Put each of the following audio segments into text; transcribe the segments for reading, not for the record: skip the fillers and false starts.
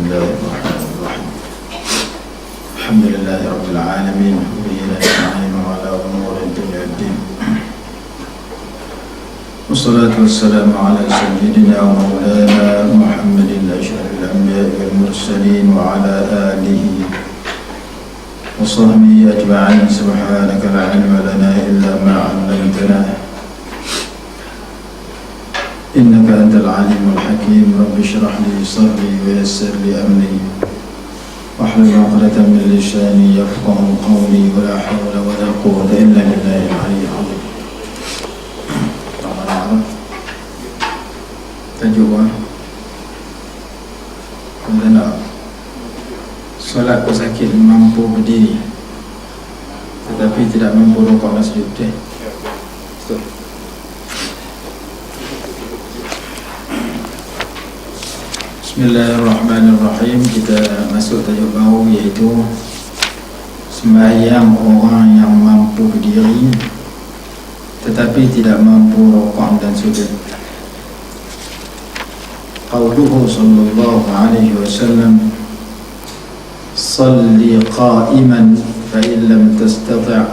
الله الرحمن الرحيم الحمد لله رب العالمين به نستعين على أمور الدنيا والدين والصلاة والسلام على سيدنا ومولانا محمد أشرف الأنبياء والمرسلين وعلى آله وصحبه أجمعين. سبحانك لا علم لنا إلا ما علمتنا إنك أنت العليم الحكيم. رب اشرح لي صدري ويسر لي أمري واحلل عقدة من لساني يفقهوا قولي ولا حول ولا قوة إلا بالله العلي العظيم. Tajuk kita nak solat pesakit mampu berdiri tetapi tidak mampu rukuk dan sujud. Betul. Bismillahirrahmanirrahim. Kita masuk tajuk baru, iaitu sembahyang orang yang mampu berdiri tetapi tidak mampu rukuk dan sujud. Qauluhu sallallahu alaihi wasallam, salli qa'iman fa in lam tastati'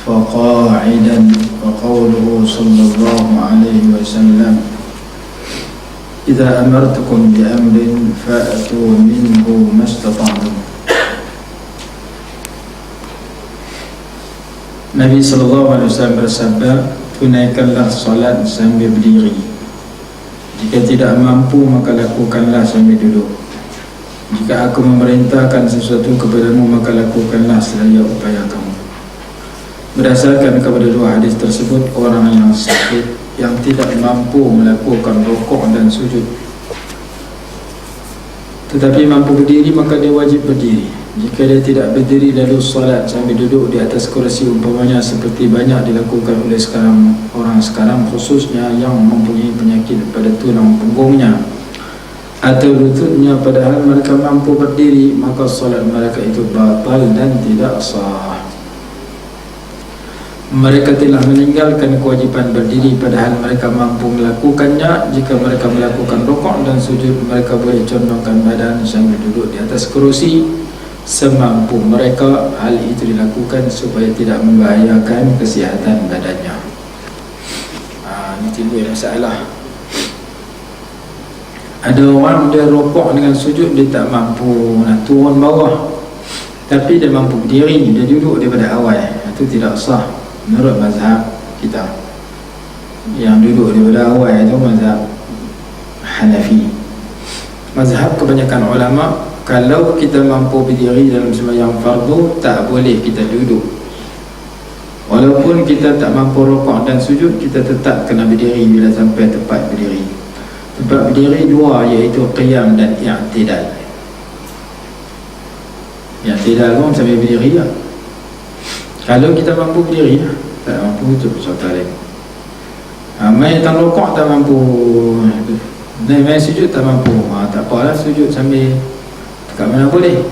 fa qa'idan. Wa qauluhu sallallahu alaihi wasallam, idza amartukum bi amrin fa'tu minhu mastata'tum. Nabi sallallahu alaihi wasallam bersabda, tunaikanlah salat sambil berdiri. Jika tidak mampu, maka lakukanlah sambil duduk. Jika aku memerintahkan sesuatu kepadamu, maka lakukanlah sedaya upaya kamu. Berdasarkan kepada dua hadis tersebut, orang yang sakit yang tidak mampu melakukan rukuk dan sujud tetapi mampu berdiri, maka dia wajib berdiri. Jika dia tidak berdiri lalu solat sambil duduk di atas kursi, umpamanya seperti banyak dilakukan oleh orang sekarang, khususnya yang mempunyai penyakit pada tulang punggungnya atau lututnya, padahal mereka mampu berdiri, maka solat mereka itu batal dan tidak sah. Mereka telah meninggalkan kewajipan berdiri padahal mereka mampu melakukannya. Jika mereka melakukan rukuk dan sujud, mereka boleh condongkan badan sambil duduk di atas kerusi semampu mereka. Hal itu dilakukan supaya tidak membahayakan kesihatan badannya. Ini timbul masalah. Ada orang dia rukuk dengan sujud, dia tak mampu nak turun bawah, tapi dia mampu berdiri, dia duduk daripada awal. Itu tidak sah menurut mazhab kita. Yang duduk daripada awal itu mazhab Hanafi. Mazhab kebanyakan ulama, kalau kita mampu berdiri dalam sembahyang fardu, tak boleh kita duduk. Walaupun kita tak mampu rukuk dan sujud, kita tetap kena berdiri bila sampai tempat berdiri. Tempat berdiri dua, iaitu qiyam dan i'tidal. I'tidal pun sambil berdiri lah. Kalau kita mampu berdiri, tak mampu itu soal lain. Main tak rukuk tak mampu, main sujud tak mampu, tak apalah, sujud sambil dekat mana boleh.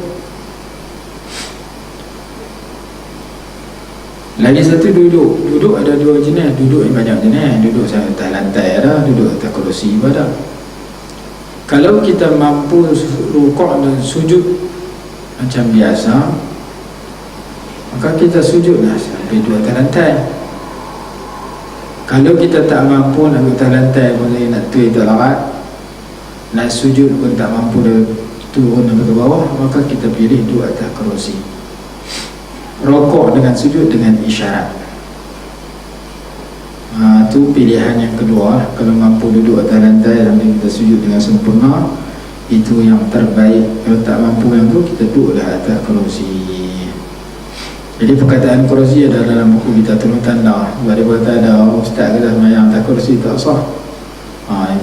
Lagi satu duduk. Duduk ada dua jenis. Duduk yang banyak jenis. Duduk atas lantai ada, duduk atas kerusi ada. Kalau kita mampu rukuk dan sujud macam biasa, maka kita sujudlah sampai dua atas lantai. Kalau kita tak mampu nak atas lantai, boleh nak tuai tak larat, nak sujud pun tak mampu dia turun ke bawah, maka kita pilih duduk atas kerusi. Rokok dengan sujud dengan isyarat. Itu pilihan yang kedua. Kalau mampu duduk atas lantai dan kita sujud dengan sempurna, itu yang terbaik. Kalau tak mampu yang tu, kita duduklah atas kerusi. Jadi perkataan kerusi ada dalam buku kita turun tanda. Sebab dia kata ada ustaz kata semayang atas kerusi tak sah.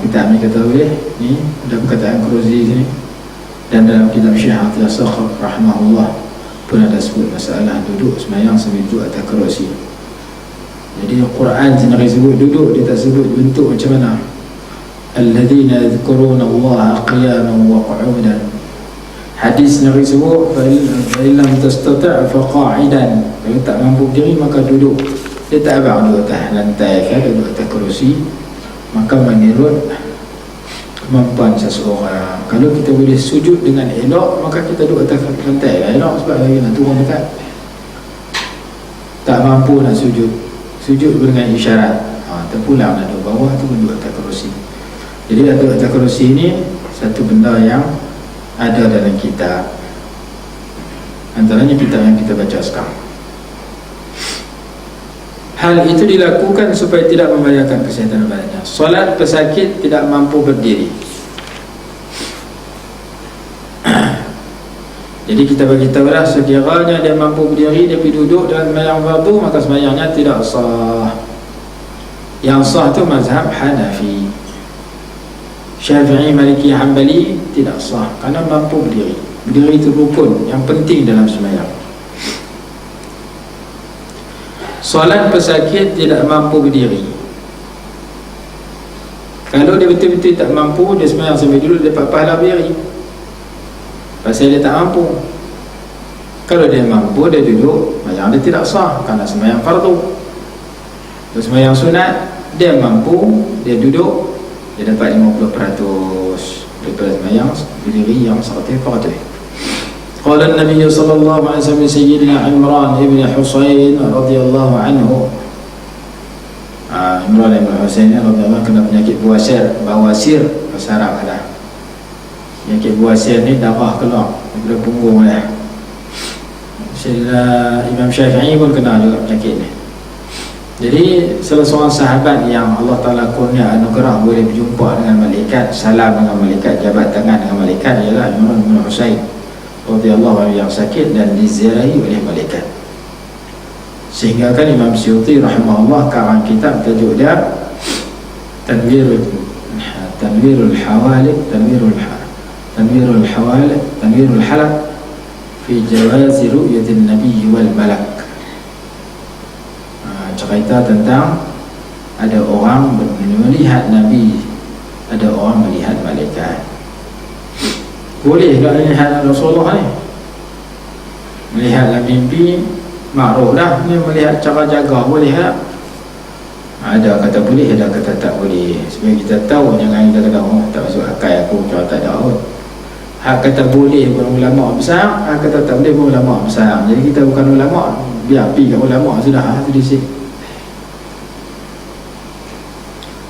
Kita ambil kata boleh. Ni ada perkataan kerusi sini. Dan dalam kitab Syekh Abdullah Sakhar rahimahullah pun ada sebut masalah duduk semayang sambil duduk atas kerusi. Jadi Al-Quran sendiri sebut duduk, dia tak sebut bentuk macam mana. Alladzina yadhkuruna Allah qiyaman wa qu'udan. Hadis Nabi sebut fa illam tastati' fa qa'idan. Kalau tak mampu berdiri maka duduk. Dia tak abang duduk atas lantai ke, duduk atas kerusi. Maka menurut kemampuan seseorang. Kalau kita boleh sujud dengan elok, maka kita duduk atas lantai lah elok, sebab lagi nak turun dekat. Tak mampu nak sujud, sujud dengan isyarat, terpulang nak duduk bawah tu, duduk atas kerusi. Jadi duduk atas kerusi ni satu benda yang ada dalam kitab, antaranya kitab yang kita baca sekarang. Hal itu dilakukan supaya tidak membahayakan kesihatan badannya. Solat pesakit tidak mampu berdiri. Jadi kita beritahulah, sekiranya dia mampu berdiri, dia pergi duduk dalam sembahyang fardu, maka sembahyangnya tidak sah. Yang sah tu mazhab Hanafi. Syafi'i, Maliki, Hanbali tidak sah kerana mampu berdiri. Berdiri itu rukun yang penting dalam sembahyang. Solat pesakit tidak mampu berdiri. Kalau dia betul-betul tak mampu, dia sembahyang sambil dulu, dia dapat pahala berdiri, pasal dia tak mampu. Kalau dia mampu, dia duduk, sembahyang dia tidak sah kerana sembahyang fardu. Kalau sembahyang sunat, dia mampu, dia duduk, dia dapat 50% daripada sembahyang berdiri yang 100%. قال النبي صلى الله عليه وسلم سيدنا عمران بن حسين رضي الله عنه. Imran bin Husain radhiyallahu kena penyakit bawasir, bahasa Arab ada. Penyakit bawasir ni darah keluar daripada punggung dia. Imam Syafi'i pun kena juga penyakit ni. Jadi salah seorang sahabat yang Allah Ta'ala kurnia anugerah boleh berjumpa dengan malaikat, salam dengan malaikat, jabat tangan dengan malaikat, ialah Imran bin Husain radhiyallahu anhu yang sakit dan diziarahi oleh malaikat. Sehingga kan Imam Suyuti rahimahullah karang kitab tajuk dia Tanwirul Halaq fi jawazi ru'yatin nabiy wal malak. Cerita tentang ada orang melihat Nabi, ada orang melihat malaikat. Boleh tak melihat Rasulullah ni? Melihat dalam mimpi makruh dah, ni melihat cara jaga boleh tak? Ada kata boleh, ada kata tak boleh. Supaya kita tahu, jangan kita kata oh tak masuk akal aku, cara tak ada pun. Hak kata boleh pun ulama besar, hak kata tak boleh pun ulama besar. Jadi kita bukan ulama, biar pergi kat ulama sudah tu di sini.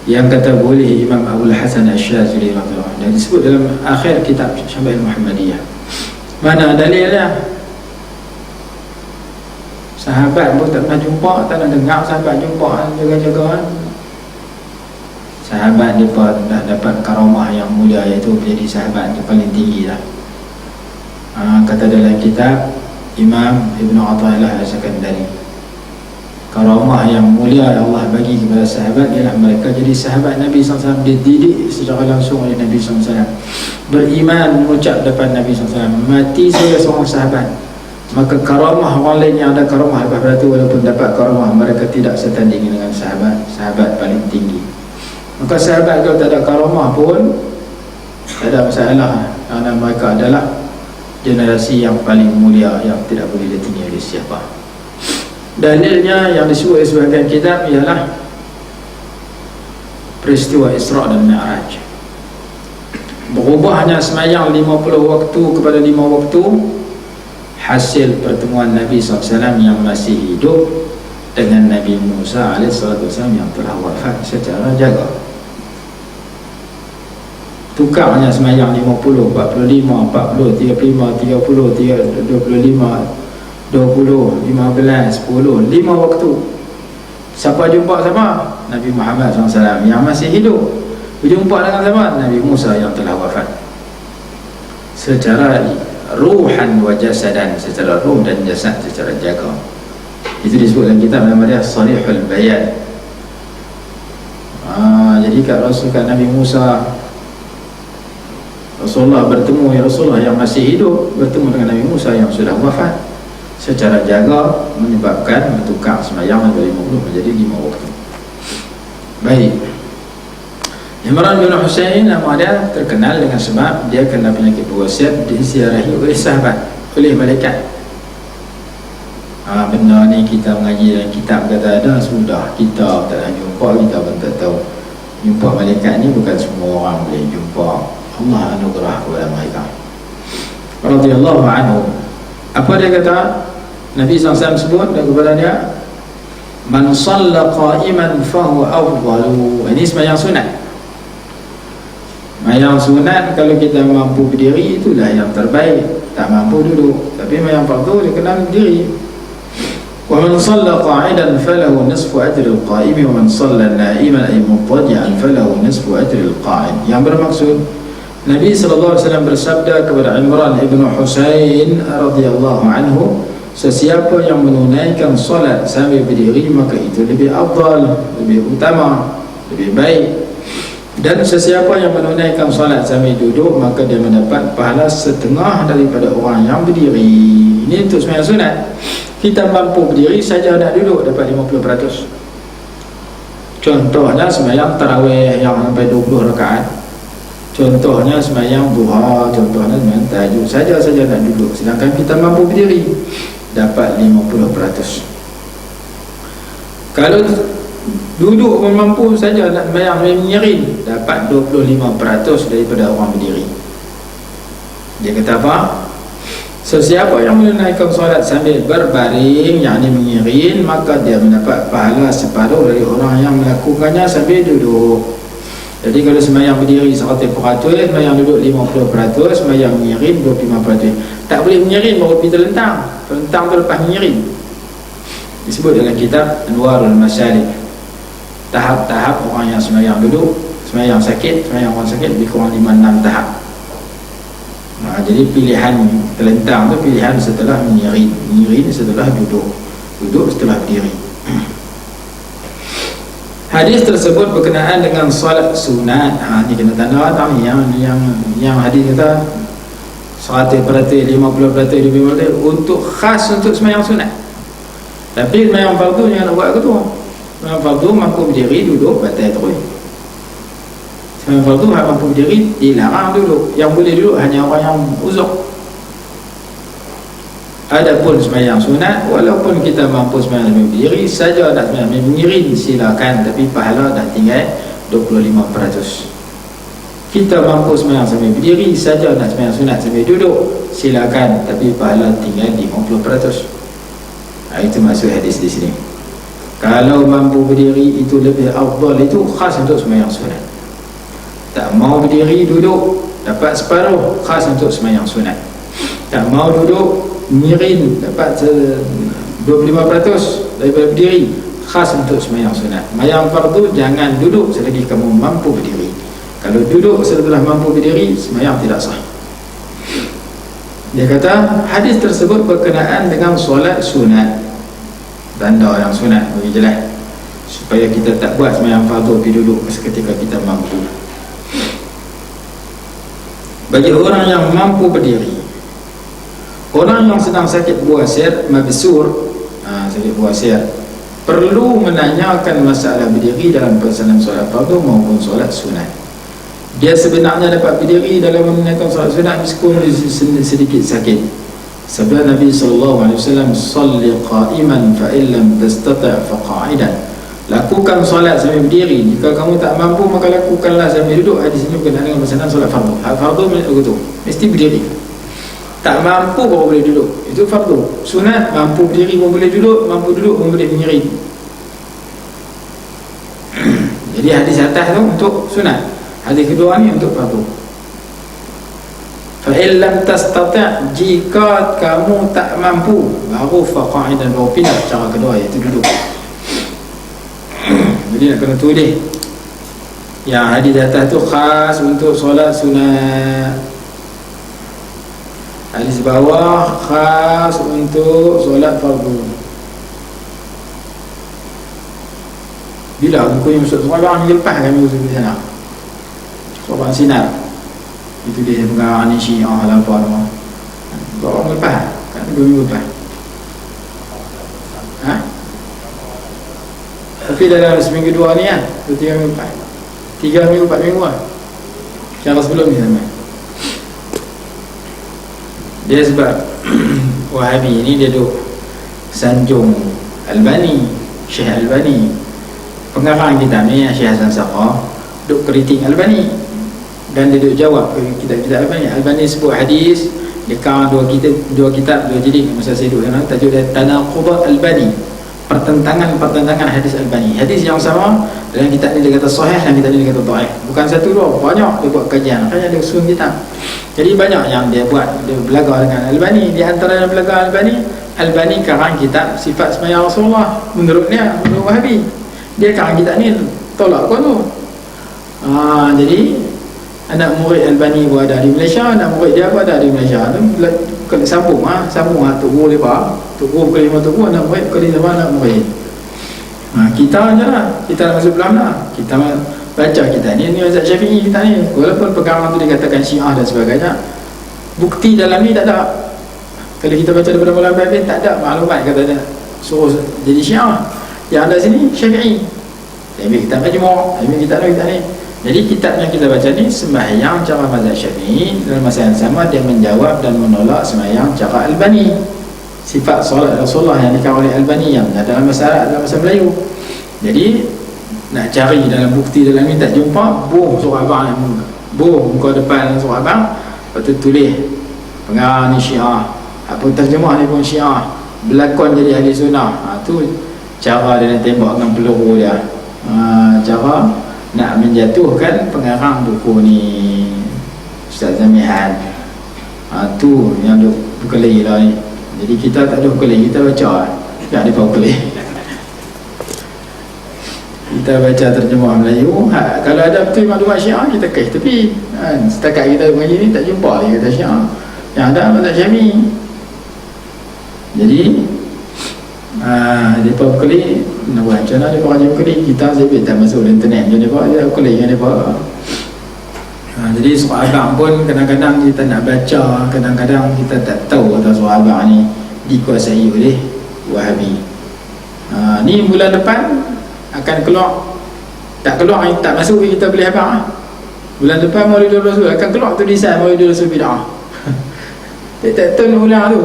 Yang kata boleh Imam Abdul Hasan Asy-Syadzili radhiyallahu anhu, disebut dalam akhir kitab Syama'il Muhammadiyah. Mana dalilnya? Sahabat pun tak pernah jumpa, tak pernah dengar sahabat jumpa jaga-jagaan. Sahabat mereka dah dapat karamah yang mulia, iaitu menjadi sahabat yang paling tinggi dah. Kata dalam kitab Imam Ibn Athaillah As-Sakandari, karamah yang mulia yang Allah bagi kepada sahabat ialah mereka jadi sahabat Nabi SAW, dididik secara langsung oleh Nabi SAW, beriman mengucap depan Nabi SAW, mati sebagai seorang sahabat. Maka karamah orang lain yang ada karamah lepas pada itu, walaupun dapat karamah, mereka tidak setanding dengan sahabat paling tinggi. Maka sahabat kalau tak ada karamah pun tak ada masalah, kerana mereka adalah generasi yang paling mulia yang tidak boleh ditinggi oleh siapa. Dalilnya yang disebut oleh sebahagian kitab ialah peristiwa Isra' dan Mi'raj. Berubahnya semayang 50 waktu kepada 5 waktu hasil pertemuan Nabi SAW yang masih hidup dengan Nabi Musa AS yang telah wafat secara jaga. Tukarnya semayang 50, 45, 40, 35, 30, 25, 20, 15, 10, 5 waktu. Siapa jumpa sama? Nabi Muhammad SAW yang masih hidup. Berjumpa dengan sama? Nabi Musa yang telah wafat. Secara ruhan wa jasadan, secara ruh dan jasad, secara jaga. Itu disebut dalam kitab nama dia Sharihul Bayan. Jadi kat Nabi Musa, Rasulullah bertemu Rasulullah yang masih hidup bertemu dengan Nabi Musa yang sudah wafat, secara jaga menyebabkan bertukar sembahyang dari 50 menjadi 5 waktu. Baik. Imran bin Husain nama dia terkenal dengan sebab dia kena penyakit berwasiat, diziarahi oleh sahabat, oleh malaikat. Benda ni kita mengaji dalam kitab kata ada, sudah kita tak nak jumpa, kita pun tak tahu. Jumpa malaikat ni bukan semua orang boleh jumpa. Allah anugerah kepada mereka. Radhiyallahu anhu. Apa dia kata? Nabi SAW sebut kepada dia, man shalla qa'iman fahuwa afdalu. Ini sembahyang sunat. Sembahyang sunat kalau kita mampu berdiri itulah yang terbaik. Tak mampu duduk. Tapi sembahyang fardu dia kena berdiri. Wa man shalla qa'idan falahu nisfu ajri al-qa'im wa man shalla na'iman ay mubtadi'an falahu nisfu ajri al-qa'id. Yang bermaksud Nabi SAW bersabda kepada Imran ibn Husain radhiyallahu anhu, sesiapa yang menunaikan solat sambil berdiri maka itu lebih afdal, lebih utama, lebih baik. Dan sesiapa yang menunaikan solat sambil duduk maka dia mendapat pahala setengah daripada orang yang berdiri. Ini untuk sembahyang sunat. Kita mampu berdiri saja nak duduk dapat 50%. Contohnya sembahyang tarawih yang sampai 20 rakaat. Contohnya sembahyang duha, contohnya sembahyang tahajud, saja nak duduk. Sedangkan kita mampu berdiri dapat 50%. Kalau duduk pun mampu saja nak sembahyang menyiring dapat 25% daripada orang berdiri. Dia kata apa? Sesiapa yang menunaikan solat sambil berbaring, yakni menyiring, maka dia mendapat pahala separuh dari orang yang melakukannya sambil duduk. Jadi kalau sembahyang berdiri 100%, sembahyang duduk 50%, sembahyang menyiring 25%. Tak boleh menyiring baru pergi terlentang. Terlentang tu lepas menyiring. Disebut dalam kitab Anwarul Masyalik. Tahap-tahap orang yang sembahyang duduk, sembahyang sakit, sembahyang orang sakit lebih kurang 5-6 tahap. Jadi pilihan terlentang tu pilihan setelah menyiring, menyiring setelah duduk, duduk setelah berdiri. Hadis tersebut berkenaan dengan solat sunat. Ini kena tanda tahu yang hadis kata 100%, 50%, 50% untuk khas untuk sembahyang sunat. Tapi sembahyang fardu jangan nak buat gitu. Sembahyang fardu mampu berdiri duduk batal terus. Sembahyang fardu mampu berdiri dilarang duduk. Yang boleh duduk hanya orang yang uzur. Adapun sembahyang sunat, walaupun kita mampu sembahyang sambil berdiri saja nak sembahyang sambil menyiring silakan, tapi pahala dah tinggal 25%. Kita mampu sembahyang sambil berdiri saja nak sembahyang sunat sambil duduk silakan, tapi pahala tinggal 50%. Itu maksud hadis di sini. Kalau mampu berdiri itu lebih afdal, itu khas untuk sembahyang sunat. Tak mau berdiri duduk dapat separuh, khas untuk sembahyang sunat. Tak mau duduk miring dapat 25% daripada berdiri, khas untuk sembahyang sunat. Sembahyang fardu jangan duduk selagi kamu mampu berdiri. Kalau duduk setelah mampu berdiri, sembahyang tidak sah. Dia kata hadis tersebut berkenaan dengan solat sunat. Tanda yang sunat bagi jelas supaya kita tak buat sembahyang fardu pergi duduk seketika kita mampu. Bagi orang yang mampu berdiri, orang yang sedang sakit buasir, mabsur, sakit buasir, perlu menanyakan masalah berdiri dalam pelaksanaan solat fardu maupun solat sunat. Dia sebenarnya dapat berdiri dalam menunaikan solat sunat meskipun sedikit sakit. Sabda Nabi SAW, "Shalli qa'iman fa illam tastati' fa qa'idan." Lakukan solat sambil berdiri. Jika kamu tak mampu maka lakukanlah sambil duduk. Hadis ini berkenaan dengan pelaksanaan solat fardu. Fardu begitu, mesti berdiri. Tak mampu baru boleh duduk, itu fardu. Sunat mampu berdiri pun boleh duduk, mampu duduk pun boleh menyiring. Jadi hadis atas tu untuk sunat, hadis kedua ni untuk fardu. Fa illam tastati', jika kamu tak mampu, baru fa qa'idan, baru pindah cara kedua iaitu duduk. Jadi nak kena tulis yang hadis atas tu khas untuk solat sunat, hadis bawah khas untuk solat fardu. Bila buku yang masuk seorang ni lepas kami usul di sana, seorang sinar itu dia pegang ni syiah lah apa nama seorang lepas kan 2 minggu lepas. Tapi dalam seminggu 2 ni kan 3 minggu lepas, 3 minggu 4 minggu lah cara sebelum ni sama. Dia sebab Wahabi ni dia duk sanjung Albani, Syekh Albani, pengarang kitab ni Syekh Hasan Saqah. duk kritik Albani, dan dia duk jawab kitab-kitab Albani. Albani sebut hadis, dia karang dua kitab, dua jilid masa saya duduk sana, tajuk dia Tanaqudat Albani, pertentangan hadis Albani. Hadis yang sama dalam kitab ni dia kata sahih, dan kitab ni dia kata dhaif. Bukan satu dua, banyak dia buat kajian, makanya dia susun kitab. Jadi banyak yang dia buat, dia belagar dengan Albani. Di antara yang belagar Albani karang kitab sifat sembahyang Rasulullah menurut Wahabi. Dia karang kitab ni tolak kau tu. Jadi anak murid Albani pun ada di Malaysia, anak murid dia pun ada di Malaysia tu. Kalau sambung Tok Guru lepas, Tok Guru ke lima Tok Guru, anak murid ke lima anak murid. Kita je lah, kita nak masuk belah lah. Kita baca kita ni mazhab Syafi'i kita ni, walaupun pegangan tu dikatakan Syiah dan sebagainya, bukti dalam ni tak ada. Kalau kita baca daripada Mullah Babin, tak ada maklumat kata dia suruh jadi Syiah. Yang ada sini Syafi'i. Ambil kitab Majmu', ambil kitab ni. Jadi kitab yang kita baca ni sembahyang cara mazhab Syafi'i. Dalam masa yang sama dia menjawab dan menolak sembahyang cara Albani. Sifat solat Rasulullah yang dikawal oleh Albani yang dalam masyarakat, dalam bahasa Melayu. Jadi nak cari dalam bukti dalam ni tak jumpa, surah abang, muka depan surah abang, lepas tu tulis pengarang ni Syiah, apa terjemah ni pun Syiah, berlakon jadi ahli sunnah. Tu cara dia nak tembak dengan peluru dia, cara nak menjatuhkan pengarang buku ni Ustaz Zamihan. Tu yang dia berkelahi lah ni. Jadi kita tak ada berkelahi, kita baca tak ada berkelahi. Kita baca terjemah Melayu. Kalau ada betul maklumat Syiah, kita kais tepi. Setakat kita mengaji ni tak jumpa lagi kata Syiah. Yang ada mazhab Syafi'i. Jadi mereka berkeli nak buat macam mana, mereka rajin berkeli. Kita sebab tak masuk di internet je, mereka dia berkeli dengan mereka. Jadi surah abang pun kadang-kadang kita nak baca, kadang-kadang kita tak tahu kata surah abang ni dikuasai oleh Wahabi. Ni bulan depan akan keluar, tak masuk kita beli abang. Bulan depan Maulidul Rasul akan keluar tu desain Maulidul Rasul bid'ah. Tak tahu nak ulang tu.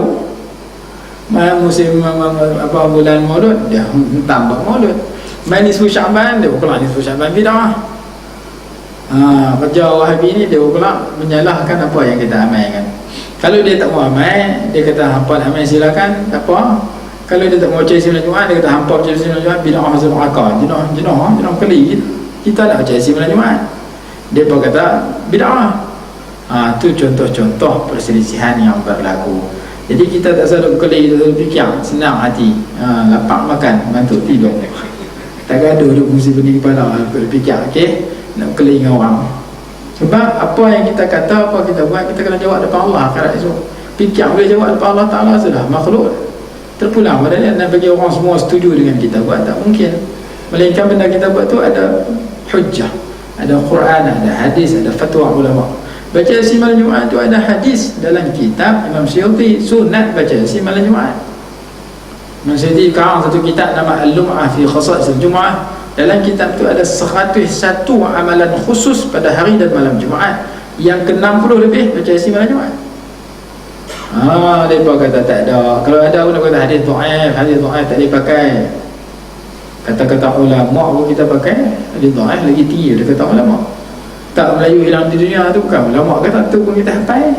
Musim bulan Maulud dia tambah Maulud. Main nisfu Syaban dia keluar nisfu Syaban bid'ah. Kerja Wahabi ni dia pula menyalahkan apa yang kita amalkan. Kalau dia tak mau amal, dia kata hampa amal silakan, tak apa. Kalau dia tak mau baca sembilan Jumaat, dia kata hampa baca sembilan Jumaat bid'ah mazhab akal. Jenah keli. Kita nak baca sembilan Jumaat, dia pun kata bid'ah. Tu contoh-contoh perselisihan yang berlaku. Jadi kita tak selalu keli, tak selalu fikir, senang hati, lapang makan, ngantuk tidur. Tak gaduh duk mesti pening kepala fikir, okey, nak keli dengan orang. Sebab apa yang kita kata, apa kita buat, kita kena jawab depan Allah akhirat esok. Fikir boleh jawab depan Allah Ta'ala sudah, makhluk terpulang pada dia, dan bagi orang semua setuju dengan kita buat, tak mungkin. Melainkan benda kita buat tu ada hujjah, ada Quran, ada hadis, ada fatwa ulama. Baca Yasin malam Jumaat tu ada hadis dalam kitab Imam Suyuti, sunat baca Yasin malam Jumaat. Imam Suyuti karang satu kitab nama Al-Lum'ah fi Khasa'is Al-Jum'ah. Dalam kitab tu ada 101 amalan khusus pada hari dan malam Jumaat. Yang ke-60 lebih baca Yasin malam Jumaat. Mereka kata tak ada. Kalau ada pun kata hadis dhaif tak boleh pakai. Kata-kata ulama pun kita pakai, hadis dhaif lagi tinggi dia kata ulama. Tak, Melayu hilang di dunia tu bukan ulama kata, tu pun kita hafal.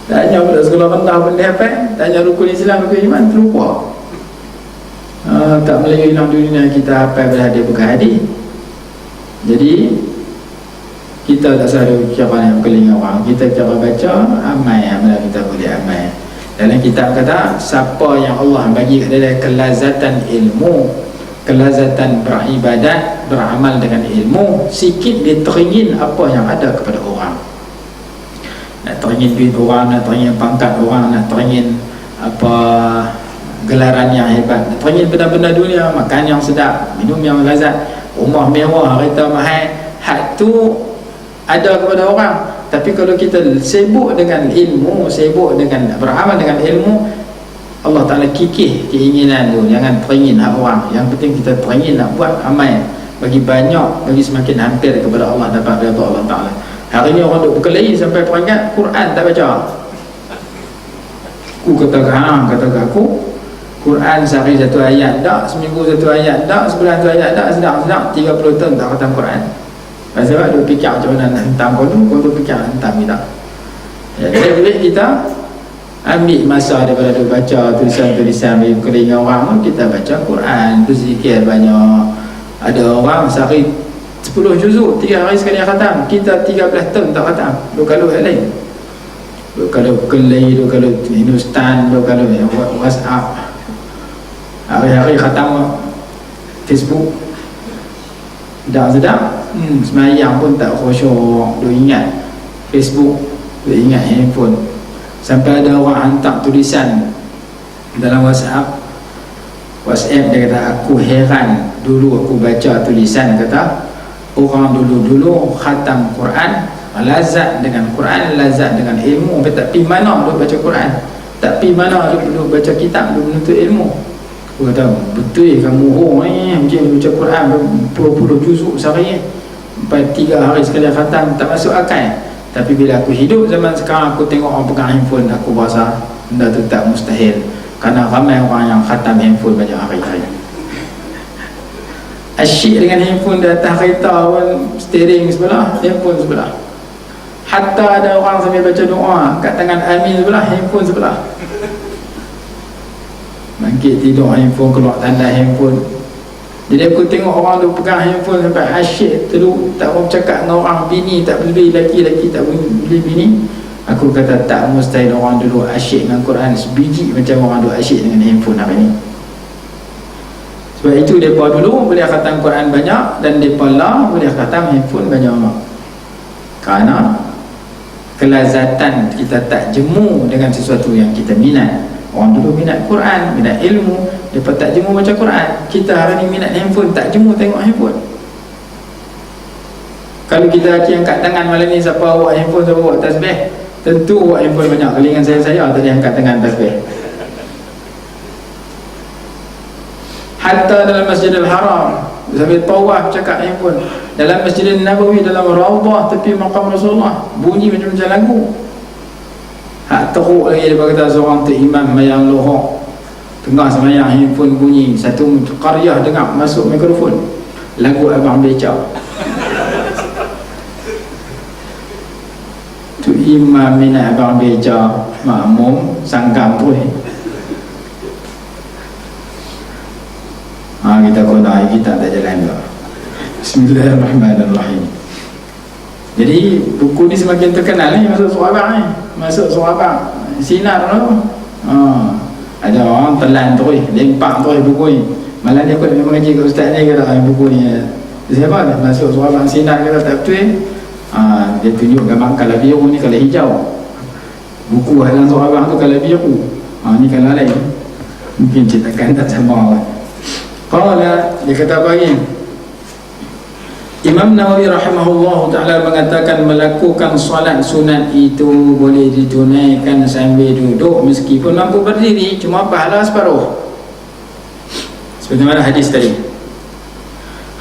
Tanya budak sekolah rendah pun dia hafal. Tanya rukun Islam, rukun iman, terlupa. Tak, Melayu hilang di dunia kita hafal pada hadis bukan hadis. Jadi kita tak selalu cara yang berkeling orang. Kita cara baca, amal amalan kita boleh amal. Dalam kitab kata, siapa yang Allah bagi kat dia kelazatan ilmu, kelazatan beribadat, beramal dengan ilmu, sikit dia teringin apa yang ada kepada orang. Nak teringin duit orang, nak teringin pangkat orang, nak teringin apa gelaran yang hebat, nak teringin benda-benda dunia, makan yang sedap, minum yang lazat, rumah mewah, kereta mahal. Hak tu ada kepada orang. Tapi kalau kita sibuk dengan ilmu, sibuk dengan beramal dengan ilmu, Allah Ta'ala kikih keinginan tu. Jangan teringin hak orang. Yang penting kita teringin nak buat amal, bagi banyak, bagi semakin hampir kepada Allah, dapat redha Allah Ta'ala. Hari ni orang duk berkelahi sampai peringkat Quran tak baca. Aku kata ke aku, Quran sehari satu ayat tak, seminggu satu ayat tak, sebulan satu ayat tak, sedang 30 tahun tak khatam Quran. Sebab dia fikir macam mana nak hentam kau tu fikir nak hentam kita. Ya, jadi duit kita ambil masa daripada dia baca tulisan-tulisan bagi kelingan orang, kita baca Quran, berzikir banyak. Ada orang sehari 10 juzuk, 3 hari sekali khatam, kita 13 tahun tak khatam. Dua kalau yang lain, dua kalau kelai, dua kalau Hindustan, dua kalau WhatsApp, hari-hari khatam Facebook. Sedap-sedap, semayang pun tak khusyuk, duk ingat Facebook, duk ingat handphone. Sampai ada orang hantar tulisan dalam WhatsApp, dia kata, aku heran dulu aku baca tulisan, kata orang dulu khatam Quran, lazat dengan Quran, lazat dengan ilmu, tak pi mana duk baca Quran, tak pi mana duk baca kitab, duk menuntut ilmu. Aku kata, betul kamu ni macam baca Quran berpuluh-puluh juzuk sehari, 3 hari sekali khatam, tak masuk akal. Tapi bila aku hidup zaman sekarang, aku tengok orang pegang handphone, aku rasa benda tu tak mustahil, kerana ramai orang yang khatam handphone banyak hari-hari. Asyik dengan handphone di atas kereta pun, steering sebelah, handphone sebelah. Hatta ada orang sambil baca doa kat tangan Amin sebelah, handphone sebelah. Bangkit tidur, handphone keluar, tanda handphone. Jadi aku tengok orang tu pegang handphone sampai asyik terus, tak mau bercakap dengan orang, bini tak boleh, laki-laki tak boleh bini. Aku kata tak mustahil orang dulu asyik dengan Quran sebiji macam orang dulu asyik dengan handphone hari ni. Sebab itu mereka dulu boleh khatam Quran banyak, dan mereka lah boleh khatam handphone banyak. Kerana kelazatan kita tak jemu dengan sesuatu yang kita minat. Orang dulu minat Quran, minat ilmu, mereka tak jemu baca Quran. Kita hari ni minat handphone, tak jemu tengok handphone. Kalau kita yang kat tangan malam ni, siapa bawa handphone, siapa bawa tasbih, tentu bawa handphone banyak. Kelingan saya tadi angkat tangan tasbih. Hatta dalam Masjidil Haram sambil tawaf cakap handphone. Dalam Masjidil Nabawi, dalam Raudhah tepi makam Rasulullah, bunyi macam-macam lagu. Hak teruk lagi, dia kata seorang tu imam mayang lohok, tengah semayang handphone bunyi, satu qaryah dengar masuk mikrofon lagu Abang Beca. Tu imam minat Abang Beca, makmum sangkam tu. Kita kodai, kita tak jalan dah. Bismillahirrahmanirrahim. Jadi buku ni semakin terkenal ni, masuk surabang ni, masuk surabang sinar tu. Ada orang telan terus, lempak terus buku ni. Malam ni aku nak mengaji kat ustaz ni, kata buku ni siapa dah masuk surabang sinar, kata tak betul. Dia tunjuk gambar kalau biru ni, kalau hijau. Buku halang surabang tu kalau biru, ni kalau lain. Mungkin cetakan tak sama. Kalau dia kata apa lagi? Imam Nawawi rahimahullah ta'ala mengatakan, melakukan solat sunat itu boleh ditunaikan sambil duduk meskipun mampu berdiri, cuma pahala separuh, seperti mana hadis tadi.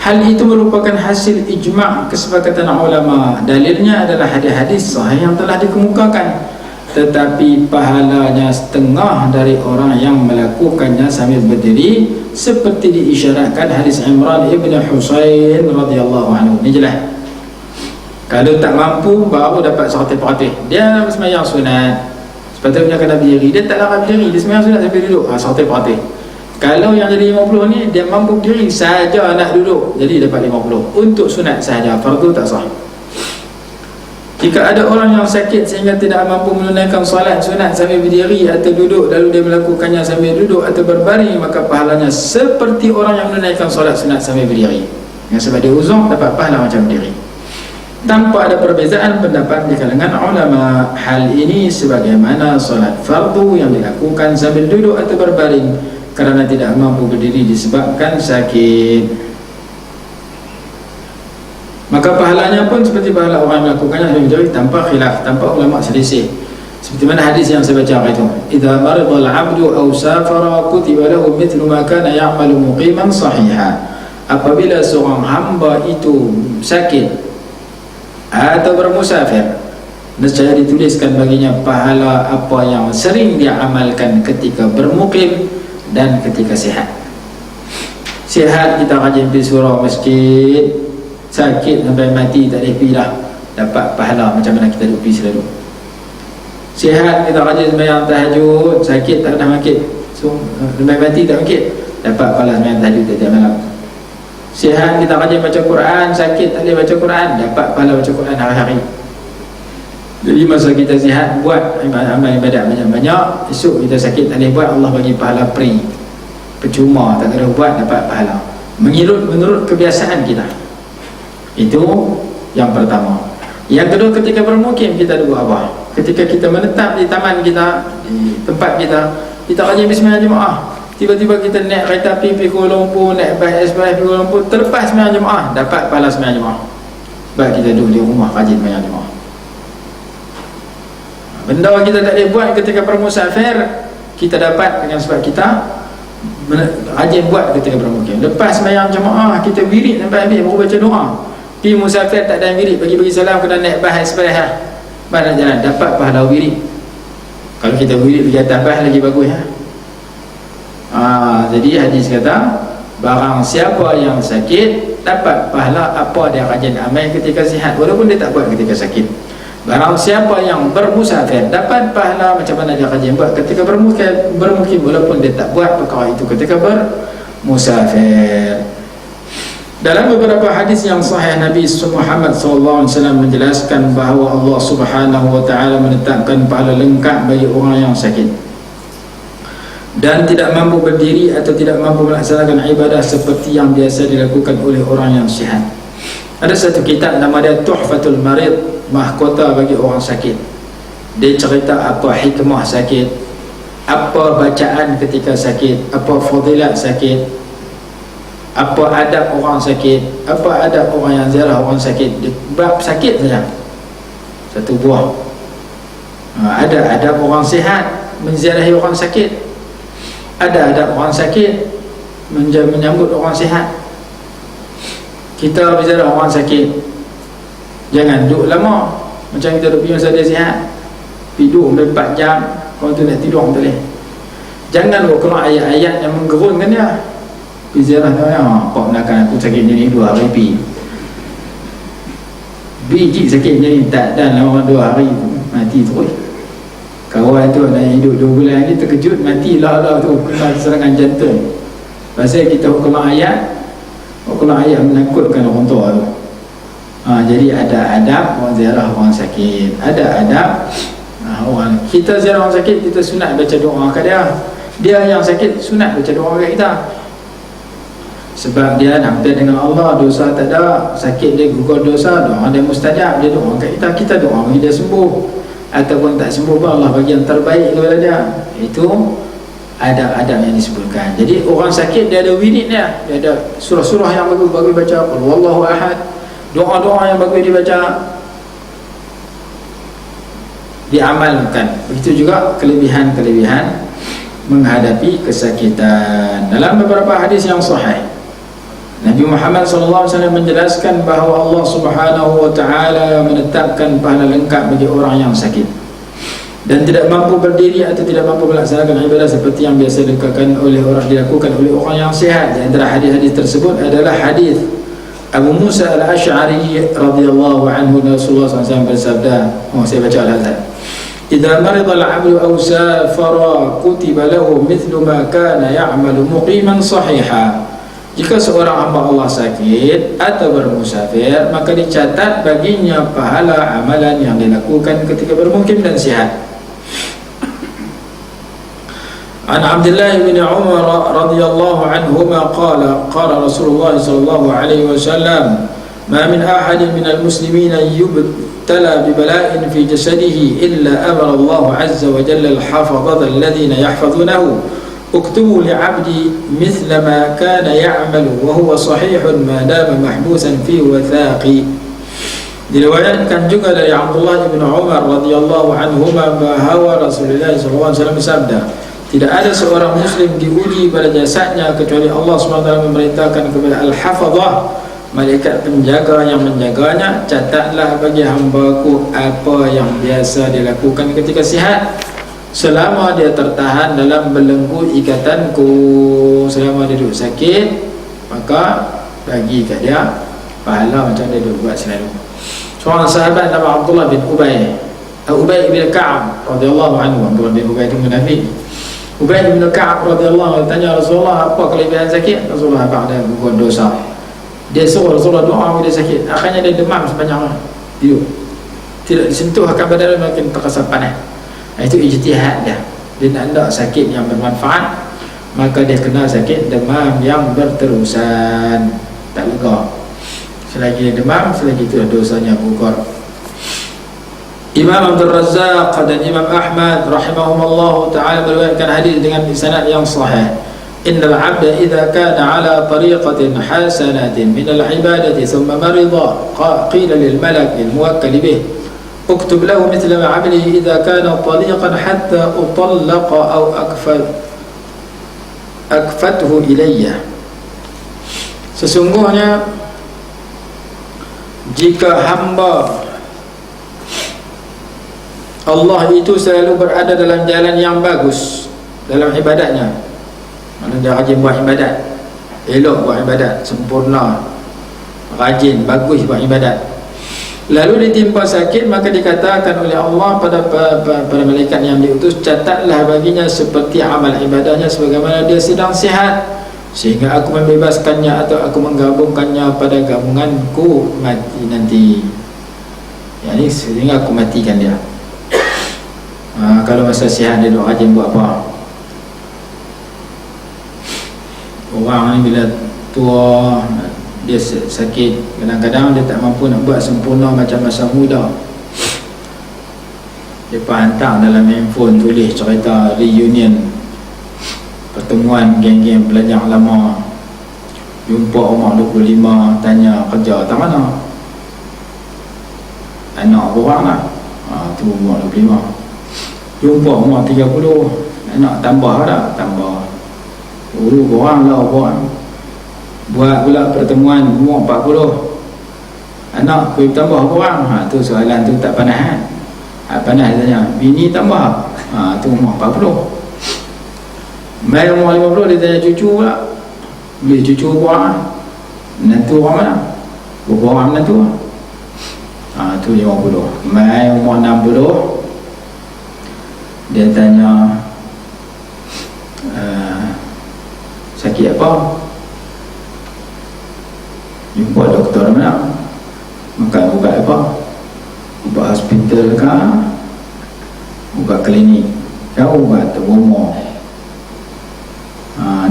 Hal itu merupakan hasil ijma' kesepakatan ulama. Dalilnya adalah hadis-hadis sahih yang telah dikemukakan, tetapi pahalanya setengah dari orang yang melakukannya sambil berdiri, seperti diisyaratkan hadis Imran ibn Husain radhiyallahu anhu. Ini jelas. Kalau tak mampu baru dapat 100%. Dia sembahyang sunat, sepatutnya kena berdiri, dia tak larat berdiri, dia sembahyang sunat sambil duduk, 100%. Kalau yang jadi 50 ni, dia mampu berdiri saja nak duduk, jadi dapat 50 untuk sunat sahaja, fardu tak sah. Jika ada orang yang sakit sehingga tidak mampu menunaikan solat sunat sambil berdiri atau duduk, lalu dia melakukannya sambil duduk atau berbaring, maka pahalanya seperti orang yang menunaikan solat sunat sambil berdiri. Yang sebab dia uzur, dapat pahala macam berdiri, tanpa ada perbezaan pendapat di kalangan ulama. Hal ini sebagaimana solat fardu yang dilakukan sambil duduk atau berbaring kerana tidak mampu berdiri disebabkan sakit, maka pahalanya pun seperti pahala orang yang melakukannya sambil berdiri tanpa khilaf, tanpa ulama selisih. Seperti mana hadis yang saya baca itu, idza marida al-'abdu aw safara kutiba lahu mithlu ma kana ya'malu muqiman sahiha. Apabila seorang hamba itu sakit atau bermusafir, nescaya dituliskan baginya pahala apa yang sering dia amalkan ketika bermukim, dan ketika sihat. Sihat kita rajin pergi surau masjid, sakit sampai mati tak boleh pergi dah, dapat pahala macam mana kita duk pergi selalu. Sihat kita rajin sembahyang tahajud, sakit tak pernah bangkit, sampai mati tak bangkit, dapat pahala sembahyang tahajud tiap malam. Sihat kita rajin baca Quran, sakit tak boleh baca Quran, dapat pahala baca Quran hari-hari. Jadi masa kita sihat, buat amal ibadat banyak-banyak. Esok kita sakit tak boleh buat, Allah bagi pahala free, percuma, tak kena buat, dapat pahala menurut kebiasaan kita. Itu yang pertama. Yang kedua, ketika bermukim kita buat apa? Ketika kita menetap di taman kita, di tempat kita rajin bismillah jemaah. Tiba-tiba kita naik kereta api pergi Kuala Lumpur, naik bas express pergi Kuala Lumpur, terlepas sembahyang jemaah, dapat pahala sembahyang jemaah. Sebab kita duduk di rumah rajin sembahyang jemaah. Benda kita tak boleh buat ketika bermusafir, kita dapat dengan sebab kita rajin buat ketika bermukim. Lepas sembahyang jemaah kita wirid sampai habis, baru baca doa. Pergi musafir tak ada wirid, bagi salam, kena naik bas express mana jalan, dapat pahala wirid. Kalau kita wirid pergi atas bas lagi bagus Jadi hadis kata, barang siapa yang sakit dapat pahala apa dia rajin amal ketika sihat, walaupun dia tak buat ketika sakit. Barang siapa yang bermusafir dapat pahala macam mana dia rajin buat ketika bermukim, walaupun dia tak buat perkara itu ketika bermusafir. Dalam beberapa hadis yang sahih, Nabi Muhammad SAW menjelaskan bahawa Allah Subhanahu wa taala menetapkan pahala lengkap bagi orang yang sakit dan tidak mampu berdiri atau tidak mampu melaksanakan ibadah seperti yang biasa dilakukan oleh orang yang sihat. Ada satu kitab nama dia Tuhfatul Marid, mahkota bagi orang sakit. Dia cerita apa hikmah sakit, apa bacaan ketika sakit, apa fadilat sakit, apa adab orang sakit, apa adab orang yang ziarah orang sakit. Bab sakit saja satu buah. Ada adab orang sihat menziarahi orang sakit, ada adab orang sakit menyambut orang sihat. Kita berziarah orang sakit, jangan duduk lama macam kita duduk pergi masa dia sihat, tidur 4 jam, kalau tu nak tidur tak boleh. Jangan buat keluar ayat-ayat yang menggerunkan dia. Ziarah dia, pak menakan aku sakit macam ni 2 hari pergi, biji sakit macam ni tak dan lama 2 hari mati terus. Kawan tu nak hidup 2 bulan lagi, terkejut matilah tu, kena serangan jantung. Pasal kita keluar ayat menakutkan orang tua tu. Jadi ada adab orang ziarah orang sakit, ada adab orang. Kita ziarah orang sakit, kita sunat baca doa kat dia. Dia yang sakit sunat baca doa kat kita, sebab dia hampir dengan Allah, dosa tak ada, sakit dia gugur dosa, doa dia mustajab. Dia doa kat kita, kita doa bagi dia sembuh, ataupun tak sembuh pun Allah bagi yang terbaik kepada dia. Itu adab-adab yang disebutkan. Jadi orang sakit dia ada wirid dia ada surah-surah yang bagus baca, qul huwallahu ahad, doa-doa yang bagus dibaca, diamalkan. Begitu juga kelebihan-kelebihan menghadapi kesakitan. Dalam beberapa hadis yang sahih, Nabi Muhammad SAW menjelaskan bahawa Allah Subhanahu wa taala menetapkan pahala lengkap bagi orang yang sakit dan tidak mampu berdiri atau tidak mampu melaksanakan ibadah seperti yang biasa dilakukan oleh orang yang sihat. Di antara hadis-hadis tersebut adalah hadis Abu Musa al-Ash'ari radhiyallahu anhu, Rasulullah SAW bersabda, saya baca al-Hazan, idza marida al-'abdu aw safara kutiba lahu mithlu ma kana ya'malu muqiman sahiha. Jika seorang hamba Allah sakit atau bermusafir, maka dicatat baginya pahala amalan yang dilakukan ketika bermukim dan sihat. An Abdullah bin Umar radhiyallahu anhuma qala qala Rasulullah sallallahu alaihi wasallam, ma min ahadin minal muslimin yubtala bi bala'in fi jasadihi illa amara Allah azza wa jalla al-hafadhata alladhina yahfazunahu uktubu li'abdi mithla ma kana ya'malu wa huwa sahihun ma dama mahbusan fi wathaqi. Diriwayatkan juga dari Abdullah bin Umar radhiyallahu anhuma bahawa Rasulullah sallallahu alaihi wasallam bersabda, tidak ada seorang muslim diuji pada jasadnya kecuali Allah SWT memerintahkan kepada al-hafadhah, malaikat penjaga yang menjaganya, catatlah bagi hambaku apa yang biasa dilakukan ketika sihat, selama dia tertahan dalam belenggu ikatanku, selama dia duduk sakit, maka bagi kat dia pahala macam dia duduk buat selalu. Seorang sahabat nama Abdullah bin Ubay bin Ka'ab radhiyallahu anhu. Abdullah bin Ubay itu munafik. Ubay bin Ka'ab radhiyallahu anhu tanya Rasulullah, apa kelebihan sakit? Rasulullah ada gugur dosa. Dia suruh Rasulullah doa bila sakit. Akhirnya dia demam sepanjang hidup, tidak disentuh akan badan, makin terasa panas. Itu ijtihad dia. Dia nak sakit yang bermanfaat, maka dia kena sakit demam yang berterusan, tak lega. Selagi dia demam, selagi itu dosanya gugur. Imam Abdul Razzaq dan Imam Ahmad rahimahumullah ta'ala meriwayatkan hadis dengan sanad yang sahih. Innal 'abda idza kana 'ala tariqatin hasanatin min al-'ibadati thumma marida qila lil malak al-muwakkal bih uktub lahu mithla ma 'amilihi idza kana tariqan hatta utallaqa aw akfathu ilayya. Sesungguhnya jika hamba Allah itu selalu berada dalam jalan yang bagus dalam ibadatnya, mana dia rajin buat ibadat, elok buat ibadat, sempurna, rajin, bagus buat ibadat, lalu ditimpa sakit, maka dikatakan oleh Allah pada malaikat yang diutus, catatlah baginya seperti amal ibadahnya sebagaimana dia sedang sihat, sehingga aku membebaskannya atau aku menggabungkannya pada gabunganku mati nanti. Yani sehingga aku matikan dia. Kalau masa sihat dia duk rajin buat apa? Orang ni bila tua, dia sakit, kadang-kadang dia tak mampu nak buat sempurna macam masa muda. Dia hantar dalam handphone, tulis cerita reunion, pertemuan geng-geng pelajar lama, jumpa umur 25, tanya kerja tak mana, anak orang lah, tu umur 25. Jumpa umur 30, nak tambah tak? Tambah. Orang lah orang. Buat pula pertemuan umur 40, anak boleh tambah orang. Tu soalan tu tak panas. Panas tanya, bini tambah. Tu umur 40. Mai umur 50 dia tanya cucu pula. Boleh cucu orang. Menantu orang mana? Berapa orang menantu? Tu 50. Mai umur 60 dia tanya sakit apa? Jumpa doktor mana? Makan ubat apa? Ubat hospital ke? Ubat klinik? Kau ubat rumah?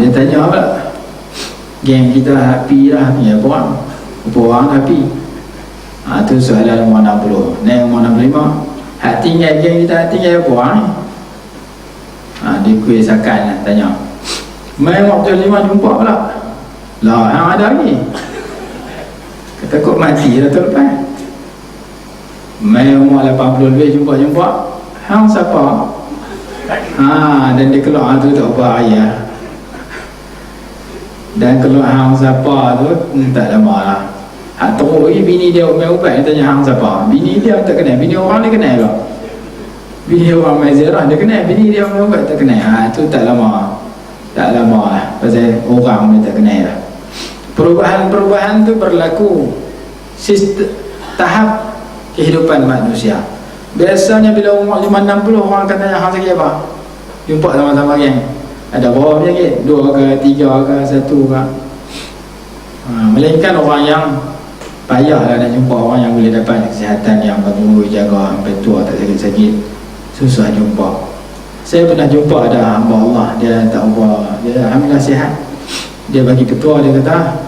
Dia tanya apa? Geng kita happy lah, happy apa orang? Apa orang happy? Tu soalan umur 60. Naik umur 65, hak tinggal geng kita, hak tinggal apa orang ni? Dia kuih sakan lah, tanya mai waktu 5 jumpa pula lah, hang ada lagi, takut mati dah tu lepas. Mai umur 80 lebih jumpa hang siapa? Dan dia keluar tu tak apa ayah, dan keluar hang siapa tu tak lama lah. Teruk lagi bini dia main ubat, dia tanya hang siapa? Bini dia tak kenal, bini orang dia kenal lah. Bini orang main zirah dia kenal, bini dia main ubat tak kenal. Tu tak lama lah, pasal orang dia tak kenal lah. Perubahan tu berlaku tahap kehidupan manusia. Biasanya bila umur 5-60 orang akan tanya hang sakit apa? Jumpa sama-sama geng, ada berapa penyakit? 2 ke 3 ke 1 ke? Melainkan orang yang payahlah nak jumpa orang yang boleh dapat kesihatan yang bagus, jaga sampai tua tak sakit-sakit, susah jumpa. Saya pernah jumpa ada hamba Allah, dia tak apa, dia alhamdulillah sihat. Dia bagi petua, dia kata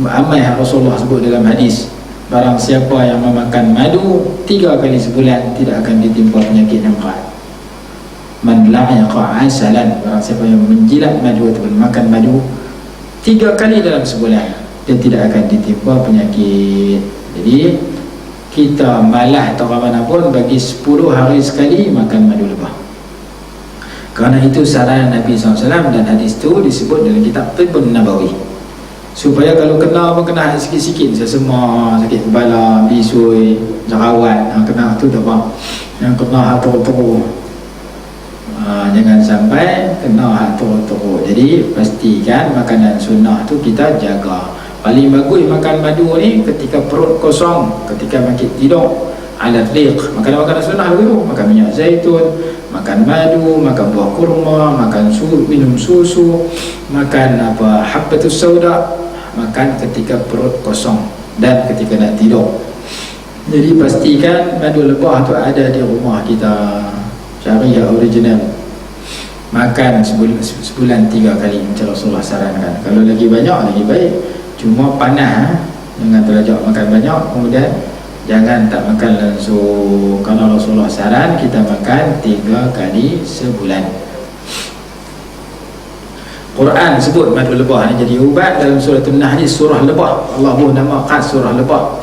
amal yang Rasulullah sebut dalam hadis, barang siapa yang memakan madu 3 kali sebulan tidak akan ditimpa penyakit yang berat. Man la'iqa asalan, barang siapa yang menjilat madu atau makan madu 3 kali dalam sebulan, dia tidak akan ditimpa penyakit. Jadi kita malah atau mana pun bagi 10 hari sekali makan madu lebah. Kerana itu saran Nabi SAW, dan hadis itu disebut dalam kitab Tibbun Nabawi, supaya kalau kena sikit-sikit, sesama, sakit kepala, bisui, jerawat, kena tu tak apa, yang kena teruk-teruk, Jangan sampai kena hak teruk-teruk. Jadi pastikan makanan sunnah tu kita jaga. Paling bagus makan madu ni ketika perut kosong, ketika makin tidur. Ala tliq, makanan-makanan sunnah dulu, makan minyak zaitun, makan madu, makan buah kurma, makan minum susu, makan habbatus sauda, makan ketika perut kosong dan ketika nak tidur. Jadi pastikan madu lebah tu ada di rumah kita. Cari yang original. Makan sebulan 3 kali macam Rasulullah sarankan. Kalau lagi banyak lagi baik. Cuma panah, jangan terlajak makan banyak. Kemudian jangan tak makan langsung. Kalau Rasulullah saran kita makan 3 kali sebulan. Quran sebut madu lebah ni jadi ubat dalam surah An-Nahl, surah lebah. Allah pun nama khas surah lebah.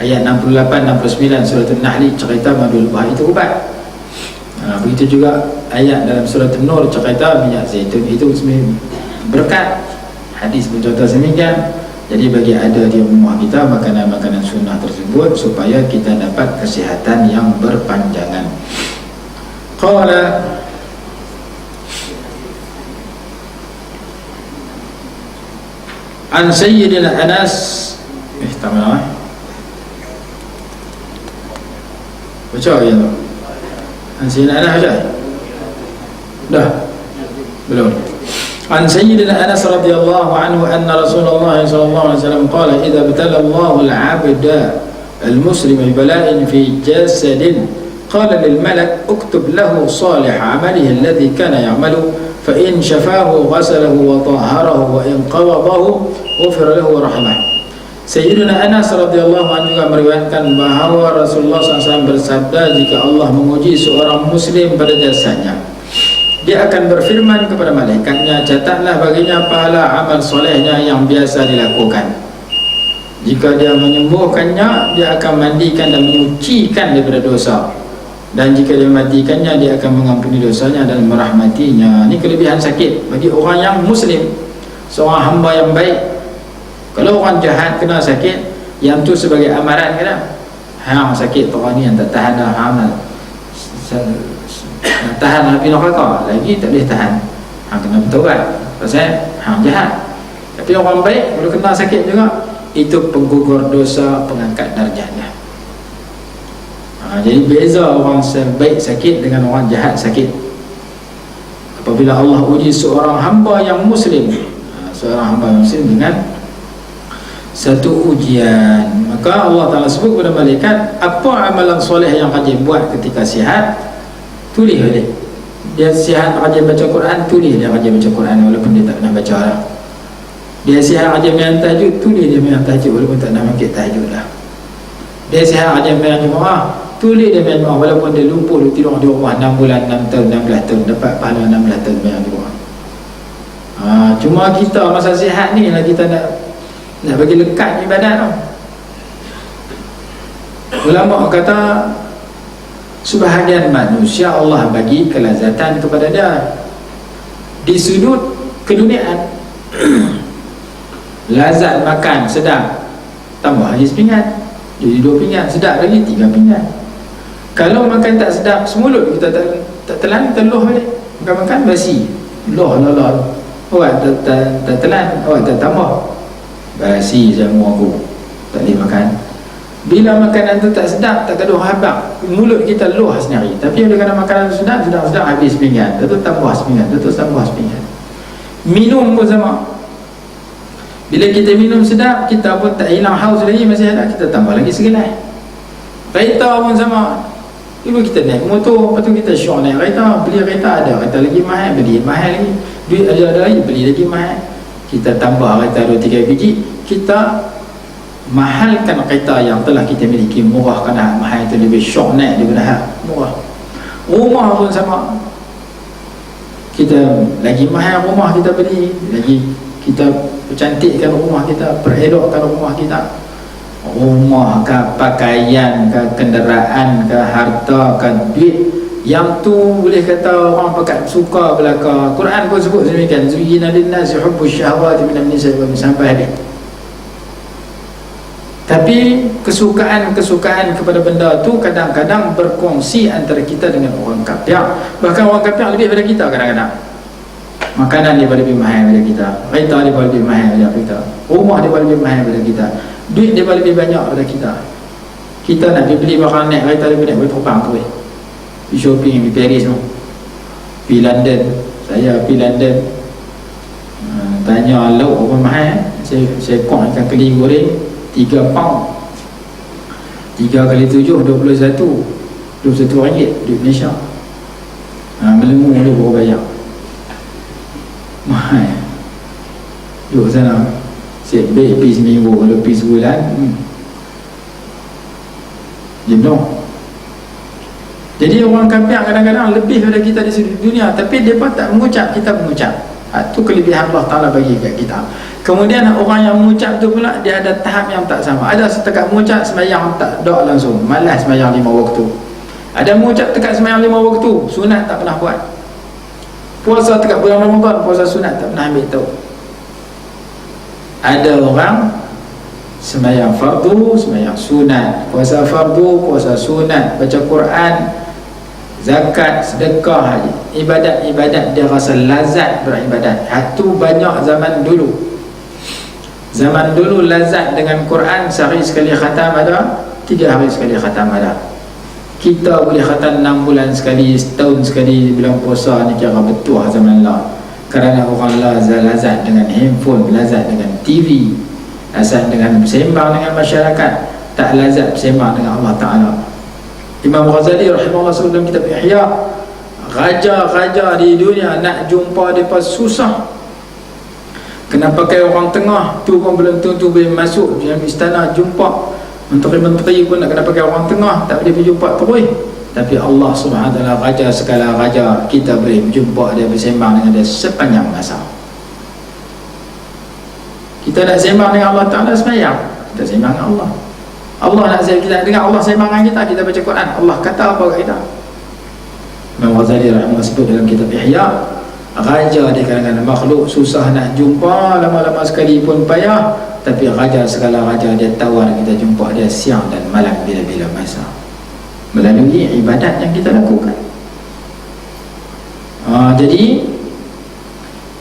Ayat 68-69 surah An-Nahl cerita madu lebah itu ubat. Begitu juga ayat dalam surah An-Nur cerita minyak zaitun itu berkat. Hadis pun contoh semikian. Jadi bagi ada di rumah kita makanan-makanan sunnah tersebut supaya kita dapat kesihatan yang berpanjangan. Qala an Sayyidina Anas tamam. Baca ya. An Sayyidina Anas baca. Dah. Belum. عن سيدنا أنس رضي الله عنه أن رسول الله صلى الله عليه وسلم قال إذا ابتلى الله العبد المسلم ببلاء في جسد قال للملك اكتب له صالح عمله الذي كان يعمله فإن شفاه غسله وطهره وإن قبضه غفر له ورحمه. Sayyidina Anas radhiyallahu anhu juga meriwayatkan bahawa Rasulullah SAW bersabda, jika Allah menguji seorang muslim pada jasanya, Dia akan berfirman kepada malaikatnya, catatlah baginya pahala amal solehnya yang biasa dilakukan. Jika dia menyembuhkannya, dia akan mandikan dan menyucikan daripada dosa. Dan jika dia matikannya, dia akan mengampuni dosanya dan merahmatinya. Ini kelebihan sakit bagi orang yang muslim, seorang hamba yang baik. Kalau orang jahat kena sakit, yang tu sebagai amaran kena. Hang sakit orang ni yang tak tahan dah, hang nak tahan api neraka lagi tak boleh tahan, hang kena bertaubat pasal hang jahat. Tapi orang baik kalau kena sakit juga, itu penggugur dosa, pengangkat darjatnya. Jadi beza orang baik sakit dengan orang jahat sakit. Apabila Allah uji seorang hamba yang muslim, seorang hamba muslim dengan satu ujian, maka Allah Ta'ala sebut kepada malaikat, apa amalan soleh yang rajin buat ketika sihat, tulis dia. Dia sihat rajin baca Quran, tulis dia rajin baca Quran walaupun dia tak pernah baca lah. Dia sihat rajin main tahajud, tulis dia main tahajud walaupun tak pernah makit tahajud lah. Dia sihat rajin main jemaah, tulis dia main jemaah walaupun dia lumpuh, dia tidur di rumah 6 bulan, 6 tahun, 16 tahun, dapat pahala 16 tahun main di rumah. Cuma kita masa sihat ni lah kita nak bagi lekat ibadat tau. Ulama kata sebahagian manusia Allah bagi kelazatan kepada dia di sudut keduniaan. Lazat makan sedap, tambah lagi sepinggan, jadi 2 pinggan, sedap lagi 3 pinggan. Kalau makan tak sedap, semulut kita tak telan, kita loh balik. Makan basi, loh. Awak tak telan, awak tak tambah, basi jamu aku, tak boleh makan. Bila makanan tu tak sedap, tak gaduh habang, mulut kita loh sendiri. Tapi bila kena makanan sedap habis pinggan, tu tambah sepinggan, tu tambah sepinggan. Minum pun sama. Bila kita minum sedap, kita pun tak hilang haus lagi, masih ada, kita tambah lagi segelai. Kereta pun sama. Ibu kita naik motor, lepas tu kita syok naik kereta, beli kereta, ada kereta lagi mahal, beli mahal lagi. Duit ada lagi, beli lagi mahal. Kita tambah kereta 2-3 biji, kita mahalkan kereta yang telah kita miliki, murah kerana mahal itu lebih syok naik daripada hak murah. Rumah pun sama. Kita lagi mahal rumah kita beli, lagi kita percantikkan rumah kita, peredokkan rumah kita. Rumah ke, pakaian ke, kenderaan ke, harta ke, duit, yang tu boleh kata orang pakat suka belaka. Quran pun sebut demikian, zuyyina lin-nasi hubbus syahawati minan nisa'i wa sampai habis. Tapi kesukaan kepada benda tu kadang-kadang berkongsi antara kita dengan orang kafir. Bahkan orang kafir lebih daripada kita kadang-kadang. Makanan dia lebih mahal daripada kita, kereta dia lebih mahal daripada kita, rumah dia lebih mahal daripada kita, duit dia lebih banyak daripada kita. Kita nak pergi beli makanan naik kereta dia naik terbang tu pergi shopping, pergi Paris tu, pergi London. Saya pergi London, tanya lauk apa mahal, saya kong ikan keli goreng 3 pound, 3 kali 7 21 ringgit duit Malaysia. Melemu dia baru bayar. Mahal. Duduk sana set baik pergi seminggu, kalau pergi sebulan dia belum. Jadi orang kafir kadang-kadang lebih daripada kita di seluruh dunia, tapi mereka tak mengucap, kita mengucap. Itu kelebihan Allah Ta'ala bagi kat kita. Kemudian orang yang mengucap tu pula dia ada tahap yang tak sama. Ada setakat mengucap sembahyang tak dok langsung, malas sembahyang 5 waktu. Ada mengucap dekat sembahyang 5 waktu, sunat tak pernah buat. Puasa dekat bulan Ramadan, puasa sunat tak pernah ambil tahu. Ada orang sembahyang fardu, sembahyang sunat, puasa fardu, puasa sunat, baca Quran, zakat, sedekah, ibadat-ibadat dia rasa lazat beribadat. Itu banyak zaman dulu. Zaman dulu lazat dengan Quran, sehari sekali khatam ada, 3 hari sekali khatam ada. Kita boleh khatam 6 bulan sekali, setahun sekali bulan puasa ni kira betul zaman lah. Kerana orang lazat dengan handphone, lazat dengan TV, lazat dengan bersembang dengan masyarakat, tak lazat bersembang dengan Allah Ta'ala. Imam Ghazali rahimahullah sebelum kitab Ihya, raja-raja di dunia nak jumpa mereka susah. Kena pakai orang tengah, tu pun belum tentu boleh masuk dalam istana jumpa. Menteri-menteri pun nak kena pakai orang tengah, tak boleh berjumpa terus. Tapi Allah Subhanahu Wa Taala, raja segala raja, kita boleh berjumpa dia, bersembang dengan dia sepanjang masa. Kita nak sembang dengan Allah Ta'ala sembahyang, kita sembang dengan Allah. Allah nak kita dengar Allah sembang dengan kita baca Quran. Allah kata apa kat kita? Imam Ghazali rahimahullah sebut dalam kitab Ihya, raja di kalangan makhluk susah nak jumpa, lama-lama sekali pun payah. Tapi raja segala raja dia tawar kita jumpa dia siang dan malam bila-bila masa, melalui ibadat yang kita lakukan. Jadi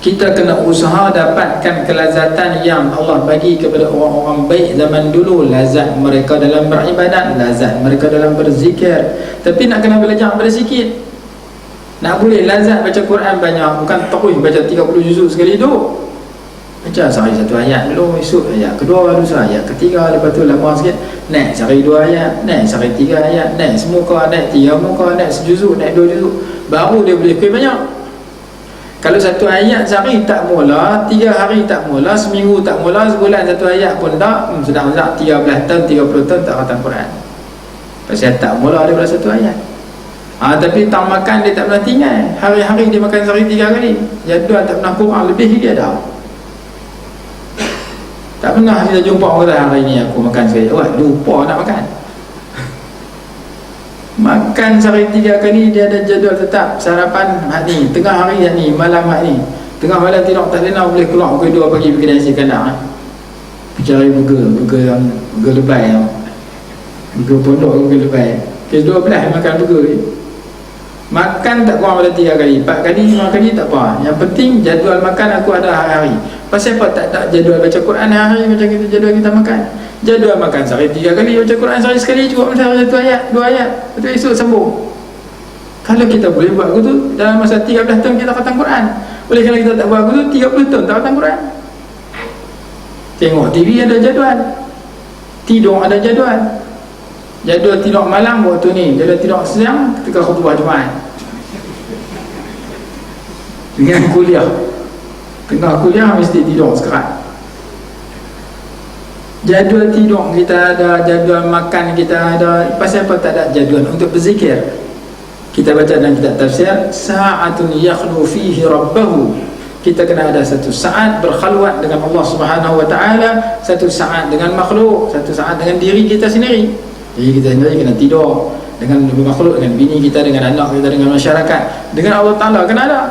kita kena usaha dapatkan kelazatan yang Allah bagi kepada orang-orang baik zaman dulu. Lazat mereka dalam beribadat, lazat mereka dalam berzikir. Tapi nak kena belajar pada sikit. Nak boleh lazat baca Quran banyak, bukan terus baca 30 juzuk sekali duduk. Baca sehari 1 ayat dulu, esok ayat kedua, lusa ayat ketiga, lepas tu lama sikit naik sehari 2 ayat, naik sehari 3 ayat, naik semuka, naik 3 muka, naik sejuzuk, naik 2 juzuk, baru dia boleh kira banyak. Kalau 1 ayat sehari tak mula, 3 hari tak mula, seminggu tak mula, sebulan 1 ayat pun tak, sedang-sedang 13 tahun, 30 tahun tak khatam Quran. Pasal tak mula daripada 1 ayat. Tapi tak makan dia tak pernah tinggal. Hari-hari dia makan sehari 3 kali. Jadual tak pernah kurang, lebih dia dah. Tak pernah kita jumpa orang kata hari ni aku makan sekali. Wah, lupa nak makan. Makan sehari 3 kali, dia ada jadual tetap. Sarapan hari ni, tengah hari ni, malam hari ni. Tengah malam tidur tak lena, boleh keluar pukul 2 pagi pergi nasi kandang. Cari burger lebay. Burger pondok, burger lebay. Kes 12 makan burger ni. Makan tak kurang pada 3 kali, 4 kali, 5 kali tak apa. Yang penting jadual makan aku ada hari-hari. Pasal apa tak jadual baca Quran hari-hari macam kita jadual kita makan. Jadual makan sehari 3 kali, baca Quran sehari sekali cukup, sehari 1 ayat, 2 ayat. Lepas tu esok sambung. Kalau kita boleh buat begitu, dalam masa 13 tahun kita khatam Quran. Oleh kerana kita tak buat begitu, 30 tahun tak khatam Quran. Tengok TV ada jadual, tidur ada jadual. Jadual tidur malam waktu ni, jadual tidur siang ketika khutbah Jumaat. Dengan kuliah, tengah kuliah mesti tidur sekarang. Jadual tidur kita ada, jadual makan kita ada. Pasal apa tak ada jadual untuk berzikir? Kita baca dalam kitab tafsir, sa'atun yakhlu fihi rabbahu. Kita kena ada satu saat berkhalwat dengan Allah Subhanahu Wa Taala, satu saat dengan makhluk, satu saat dengan diri kita sendiri. Jadi kita sendiri kena tidur dengan makhluk, dengan bini kita, dengan anak kita, dengan masyarakat, dengan Allah Ta'ala kena ada.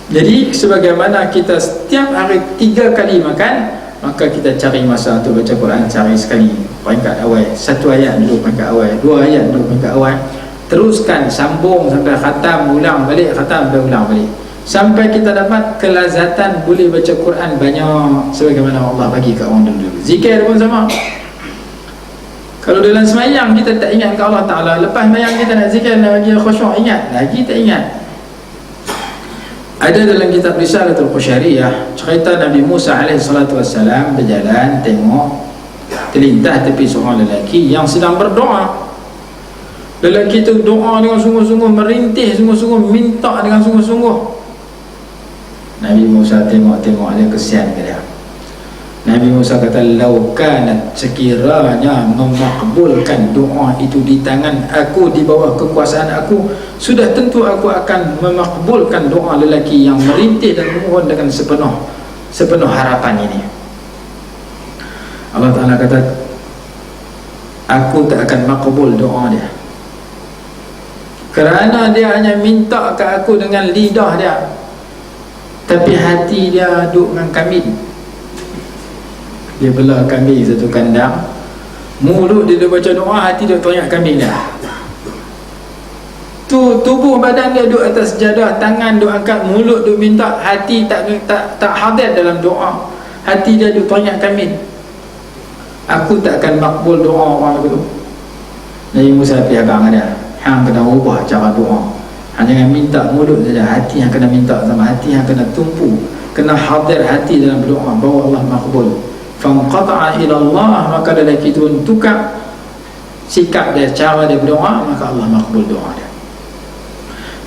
Jadi sebagaimana kita setiap hari 3 kali makan, maka kita cari masa untuk baca Quran, cari sekali peringkat awal, satu ayat dulu peringkat awal, dua ayat dulu peringkat awal, teruskan sambung sampai khatam, ulang balik, khatam sampai ulang balik, sampai kita dapat kelazatan boleh baca Quran banyak sebagaimana Allah bagi kat orang dulu. Zikir pun sama. Kalau dalam semayang kita tak ingat ke Allah Ta'ala, lepas semayang kita nak zikir, nak bagi khusyuk, ingat lagi tak ingat. Ada dalam kitab Risalatul Qusyariyah cerita Nabi Musa AS berjalan, tengok terlintas tepi seorang lelaki yang sedang berdoa. Lelaki itu doa dengan sungguh-sungguh, merintih sungguh-sungguh, minta dengan sungguh-sungguh. Nabi Musa tengok-tengok, dia kesian ke dia. Nabi Musa kata, lau kanat, sekiranya memakbulkan doa itu di tangan aku, di bawah kekuasaan aku, sudah tentu aku akan memakbulkan doa lelaki yang merintih dan memohon dengan sepenuh harapan ini. Allah Ta'ala kata, aku tak akan makbul doa dia, kerana dia hanya minta ke aku dengan lidah dia, tapi hati dia duduk dengan kambing. Dia belah kambing satu kandang, mulut dia baca doa, hati dia teringat kambing dia. Tubuh badan dia duduk atas sejadah, tangan duduk angkat, mulut duduk minta, hati tak hadir dalam doa, hati dia duduk teringat kambing. Aku tak akan makbul doa orang itu. Nabi Musa pergi abang dia, hang kena ubah cara doa. Hang jangan minta mulut saja, hati yang kena minta sama, hati yang kena tumpu, kena hadir hati dalam doa, baru Allah makbul. Fanqata'a ila Allah, maka lelaki itu tukar sikap dia, cara dia berdoa, maka Allah makbul doa dia.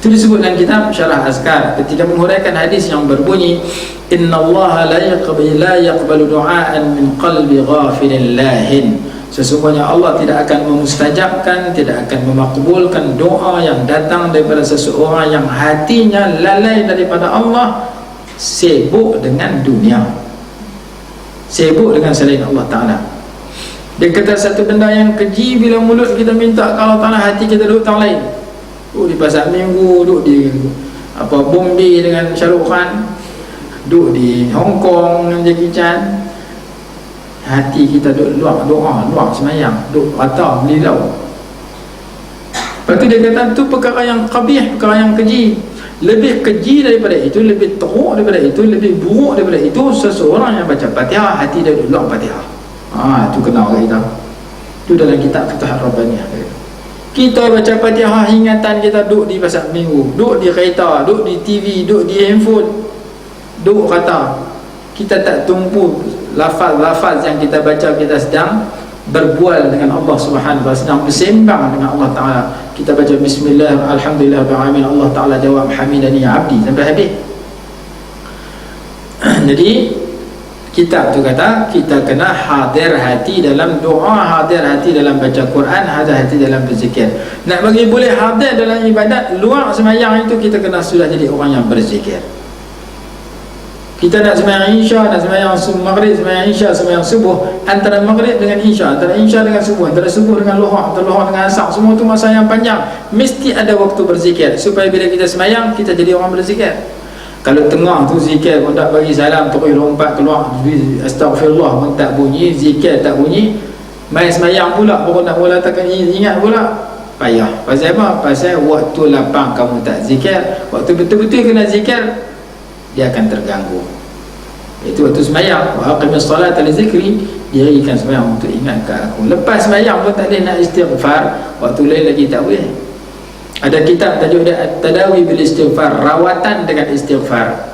Itu disebut dalam kitab Syarah Azkar ketika menghuraikan hadis yang berbunyi, innallaha la yaqbalu du'aan min qalbi ghafilin lahin. Sesungguhnya Allah tidak akan memustajabkan, tidak akan memakbulkan doa yang datang daripada seseorang yang hatinya lalai daripada Allah, sibuk dengan dunia, sibuk dengan selain Allah Ta'ala. Dia kata satu benda yang keji bila mulut kita minta ke Allah Ta'ala, hati kita duduk tang lain, duduk di pasar minggu, duduk di Bombay dengan Shah Rukh Khan, duduk di Hong Kong dengan Jackie Chan. Hati kita duduk luar doa, luar semayang, duduk rata melilau. Lepas tu dia kata tu perkara yang qabih, perkara yang keji. Lebih keji daripada itu, lebih teruk daripada itu, lebih buruk daripada itu, seseorang yang baca Fatihah, hati dia duduk luar Fatihah. Itu kenal kita. Itu dalam kitab Futuhat Rabbaniyah. Kita baca Fatihah, ingatan kita duduk di pasar minggu, duduk di kereta, duduk di TV, duduk di handphone, duduk kata. Kita tak tumpu lafaz-lafaz yang kita baca, kita sedang berbual dengan Allah Subhanahu wa taala, sedang bersembang dengan Allah Taala. Kita baca bismillah, alhamdulillah rabbil alamin, Allah Taala jawab hamidani ya abdi, sampai habis. Jadi kitab tu kata kita kena hadir hati dalam doa, hadir hati dalam baca Quran, hadir hati dalam berzikir. Nak bagi boleh hadir dalam ibadat luar sembahyang itu, kita kena sudah jadi orang yang berzikir. Kita nak sembahyang Isya, nak sembahyang Maghrib, sembahyang Isya, sembahyang Subuh, antara Maghrib dengan Isya, antara Isya dengan Subuh, antara Subuh dengan Luhur, antara Luhur dengan Asar, semua tu masa yang panjang. Mesti ada waktu berzikir, supaya bila kita sembahyang, kita jadi orang berzikir. Kalau tengah tu zikir pun tak bagi salam, terus lompat keluar astagfirullah pun tak bunyi, zikir tak bunyi, main sembahyang pula, baru nak mula takkan ingat pula, payah. Pasal apa? Pasal waktu lapang kamu tak zikir, waktu betul-betul kena zikir, dia akan terganggu. Itu waktu sembahyang, wa aqimis salata li zikri, dirikan sembahyang untuk ingat ke aku. Lepas sembahyang pun tak boleh nak istighfar, waktu lain lagi tak boleh. Ada kitab tajuk dia At-Tadawi bil Istighfar, rawatan dengan istighfar.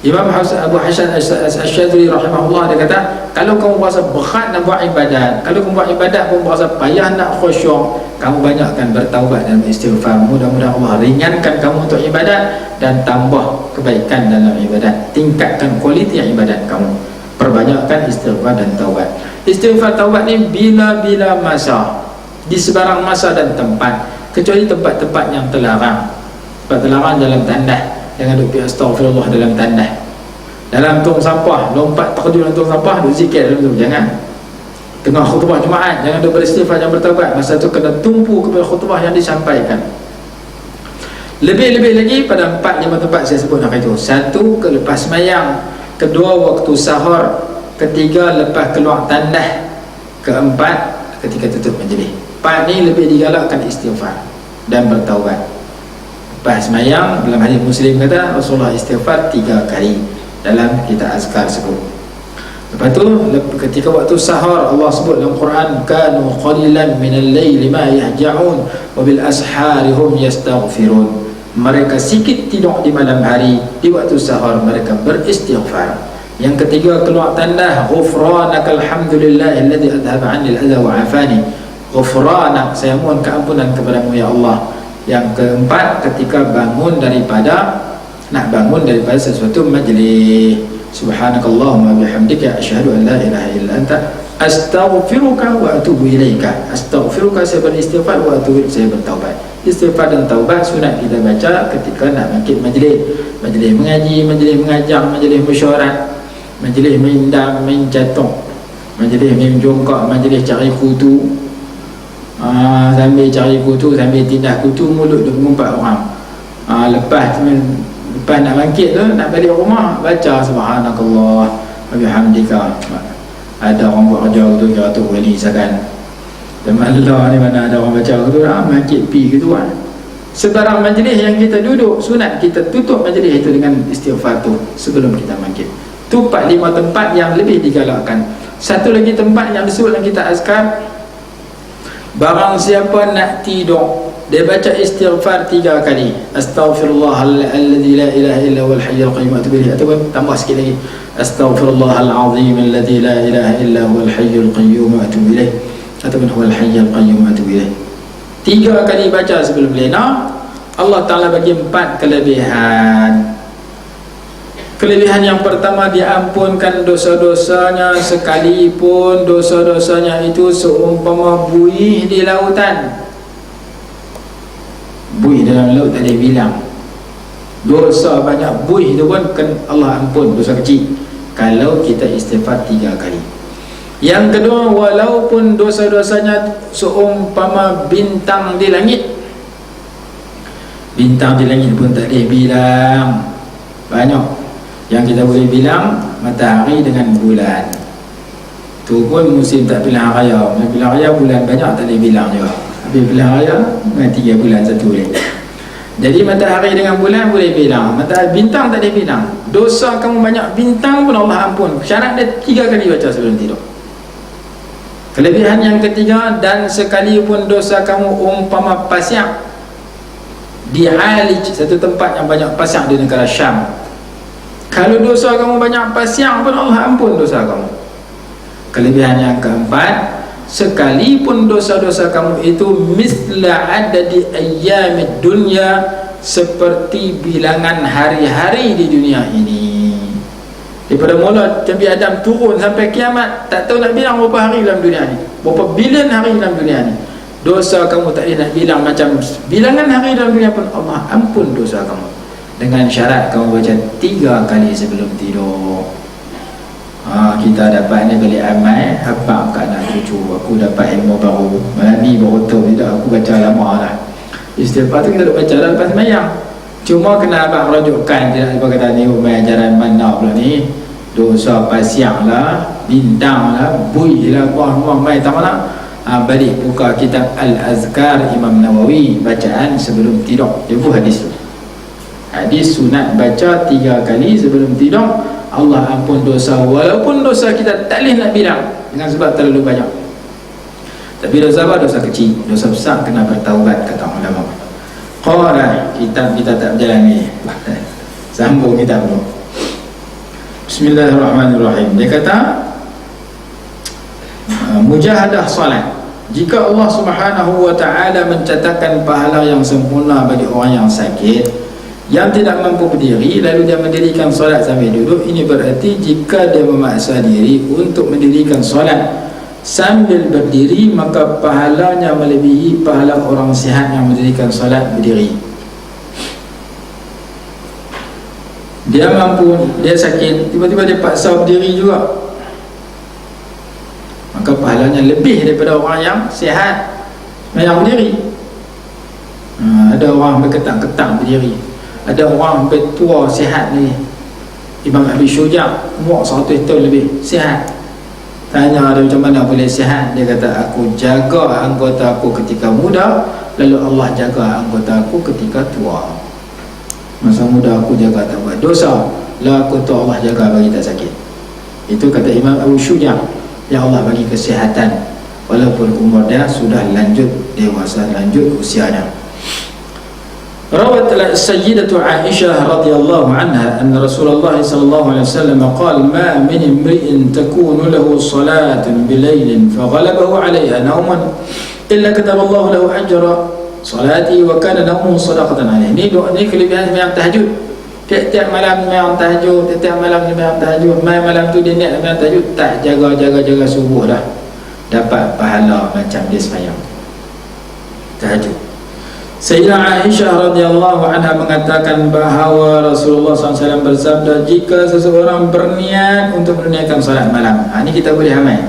Imam Abu Hasan Asy-Syadzili rahimahullah, dia kata, kalau kamu berasa berat nak buat ibadat, kalau kamu buat ibadat pun berasa payah nak khusyuk, kamu banyakkan bertaubat dan istighfar. Mudah-mudahan Allah ringankan kamu untuk ibadat dan tambah kebaikan dalam ibadat, tingkatkan kualiti ibadat kamu. Perbanyakkan istighfar dan taubat. Istighfar taubat ni bila-bila masa, di sebarang masa dan tempat, kecuali tempat-tempat yang terlarang. Tempat terlarang dalam tandas, jangan duk pergi astagfirullah dalam tandas. Dalam tong sampah, lompat terjun dalam tong sampah, duk zikir dalam tu, jangan. Tengah khutbah Jumaat, jangan duk beristighfar, jangan bertaubat. Masa tu kena tumpu kepada khutbah yang disampaikan. Lebih-lebih lagi pada 4-5 tempat saya sebut hari itu. 1, lepas sembahyang. 2, waktu sahur. ketiga lepas keluar tandas, keempat ketika tutup majlis. Empat ni lebih digalakkan istighfar dan bertaubat. Lepas semayang, dalam hadis Muslim kata Rasulullah istighfar 3 kali dalam kita azkar sebut. Lepas tu ketika waktu sahur, Allah sebut dalam Quran, kanu qalilan minal layli ma yahja'un wa bil ashari hum yastaghfirun. Mereka sikit tidur di malam hari, di waktu sahur mereka beristighfar. Yang ketiga keluar tanda ghufranakal hamdulillah alladzi adhaba 'anil adha wa 'afani. Ghufranak, saya mohon keampunan kepadamu ya Allah. Yang keempat ketika bangun daripada sesuatu majlis, subhanakallahumma bihamdika asyhadu an la ilaha illa anta astaghfiruka wa atubu ilaika. Astaghfiruka, saya beristighfar, wa atubu, saya bertaubat. Istighfar dan taubat sunat kita baca ketika nak bangkit majlis. Majlis mengaji, majlis mengajar, majlis mesyuarat, majlis main catung, majlis main jongkak, majlis cari kutu. Sambil cari kutu, sambil tindah kutu, mulut duk mengumpat orang. Lepas nak bangkit tu, nak balik rumah, baca subhanakallah wa bihamdika. Ada orang buat kerja tu, kira tu wali sakan. Dan Allah ni mana ada orang baca tu, bangkit pi gitu kan. Sebarang majlis yang kita duduk, sunat kita tutup majlis itu dengan istighfar tu sebelum kita bangkit. Tu 4-5 tempat yang lebih digalakkan. Satu lagi tempat yang disebut dalam kita azkar, barang siapa nak tidur, dia baca istighfar 3 kali. Astaghfirullahalladzi la ilaha illa huwal hayyul qayyum atubu ilaih. Ataupun tambah sikit lagi, astaghfirullahal-azim alladzi la ilaha illa huwal hayyul qayyum atubu ilaih. Ataupun huwal hayyul qayyum atubu ilaih. 3 kali baca sebelum lena. Allah Ta'ala bagi 4 kelebihan. Kelebihan yang pertama, diampunkan dosa-dosanya sekalipun dosa-dosanya itu seumpama buih di lautan. Buih dalam laut tak boleh bilang. Dosa banyak buih itu pun kan Allah ampun, dosa kecil kalau kita istighfar 3 kali. Yang kedua, walaupun dosa-dosanya seumpama bintang di langit, bintang di langit pun tak boleh bilang. Banyak yang kita boleh bilang matahari dengan bulan. Tu pun musim tak pilihan raya. Pilihan raya bulan banyak tak boleh bilang juga. Habis pilihan raya 3 bulan 1 boleh. Jadi matahari dengan bulan boleh bilang, matahari bintang tak boleh bilang. Dosa kamu banyak, bintang pun Allah ampun. Syarat dia 3 kali baca sebelum tidur. Kelebihan yang ketiga, dan sekalipun dosa kamu umpama pasir di Alij, satu tempat yang banyak pasir di negara Syam, kalau dosa kamu banyak pasir pun Allah ampun dosa kamu. Kelebihan yang keempat, sekalipun dosa-dosa kamu itu misla adadi ayyamid dunya, seperti bilangan hari-hari di dunia ini. Daripada mula Nabi Adam turun sampai kiamat, tak tahu nak bilang berapa hari dalam dunia ni, berapa bilion hari dalam dunia ni. Dosa kamu tak boleh nak bilang, macam bilangan hari dalam dunia pun Allah ampun dosa kamu. Dengan syarat kamu baca 3 kali sebelum tidur. Kita dapat ni balik amal, habaq kat anak cucu. Aku dapat ilmu baru, Nabi baru tahu, tidak aku baca lama lah. Istighfar tu kita dah baca lepas semayang. Cuma kena abang rajukkan, tidak apa kata ni ajaran mana pula ni. Dosa pasiang lah, bintang lah, buih lah, buah mai tak mana. Balik buka kitab Al-Azkar Imam Nawawi, bacaan sebelum tidur. Dia buat hadis tu. Hadis sunat baca 3 kali sebelum tidur, Allah ampun dosa. Walaupun dosa kita tak boleh nak bilang dengan sebab terlalu banyak. Tapi dosa apa? Dosa kecil. Dosa besar kena bertaubat, kata ulama. Qala, kitab kita tak berjalan ni. Sambung kitab tu. Bismillahirrahmanirrahim. Dia kata mujahadah salat. Jika Allah Subhanahu wa ta'ala mencatatkan pahala yang sempurna bagi orang yang sakit, yang tidak mampu berdiri, lalu dia mendirikan solat sambil duduk, ini berarti jika dia memaksa diri untuk mendirikan solat sambil berdiri, maka pahalanya melebihi pahala orang sihat yang mendirikan solat berdiri. Dia mampu, dia sakit, tiba-tiba dia paksa berdiri juga, maka pahalanya lebih daripada orang yang sihat yang berdiri. Ada orang berketak-ketak berdiri, ada orang sampai tua sihat ni, Imam Abi Syuja' umur 100 tahun lebih, sihat. Tanya dia macam mana boleh sihat, dia kata aku jaga anggota aku ketika muda, lalu Allah jaga anggota aku ketika tua. Masa muda aku jaga tak buat dosa, lah aku tu Allah jaga bagi tak sakit. Itu kata Imam Abu Syuja', yang Allah bagi kesihatan walaupun umur dia sudah lanjut dewasa, lanjut usianya. Rawat Sayyidah Aisyah radhiyallahu anha anna Rasulullah sallallahu alaihi wasallam qala ma min imri'in takunu lahu salatun bilailin faghalabahu 'alayha nawmun illa kataba Allah lahu ajra salati wa kana nawmuhu sadaqatan 'alayhi. Ini kelebihan sembahyang tahajud. Tiap-tiap malam sembahyang tahajud, tiap malam sembahyang tahajud, malam tu dia niat sembahyang tahajud, tak jaga subuh dah, dapat pahala macam dia sembahyang tahajud. Sayyidah Aisyah radhiyallahu anha mengatakan bahawa Rasulullah SAW bersabda, jika seseorang berniat untuk menunaikan salat malam, ini kita boleh amal.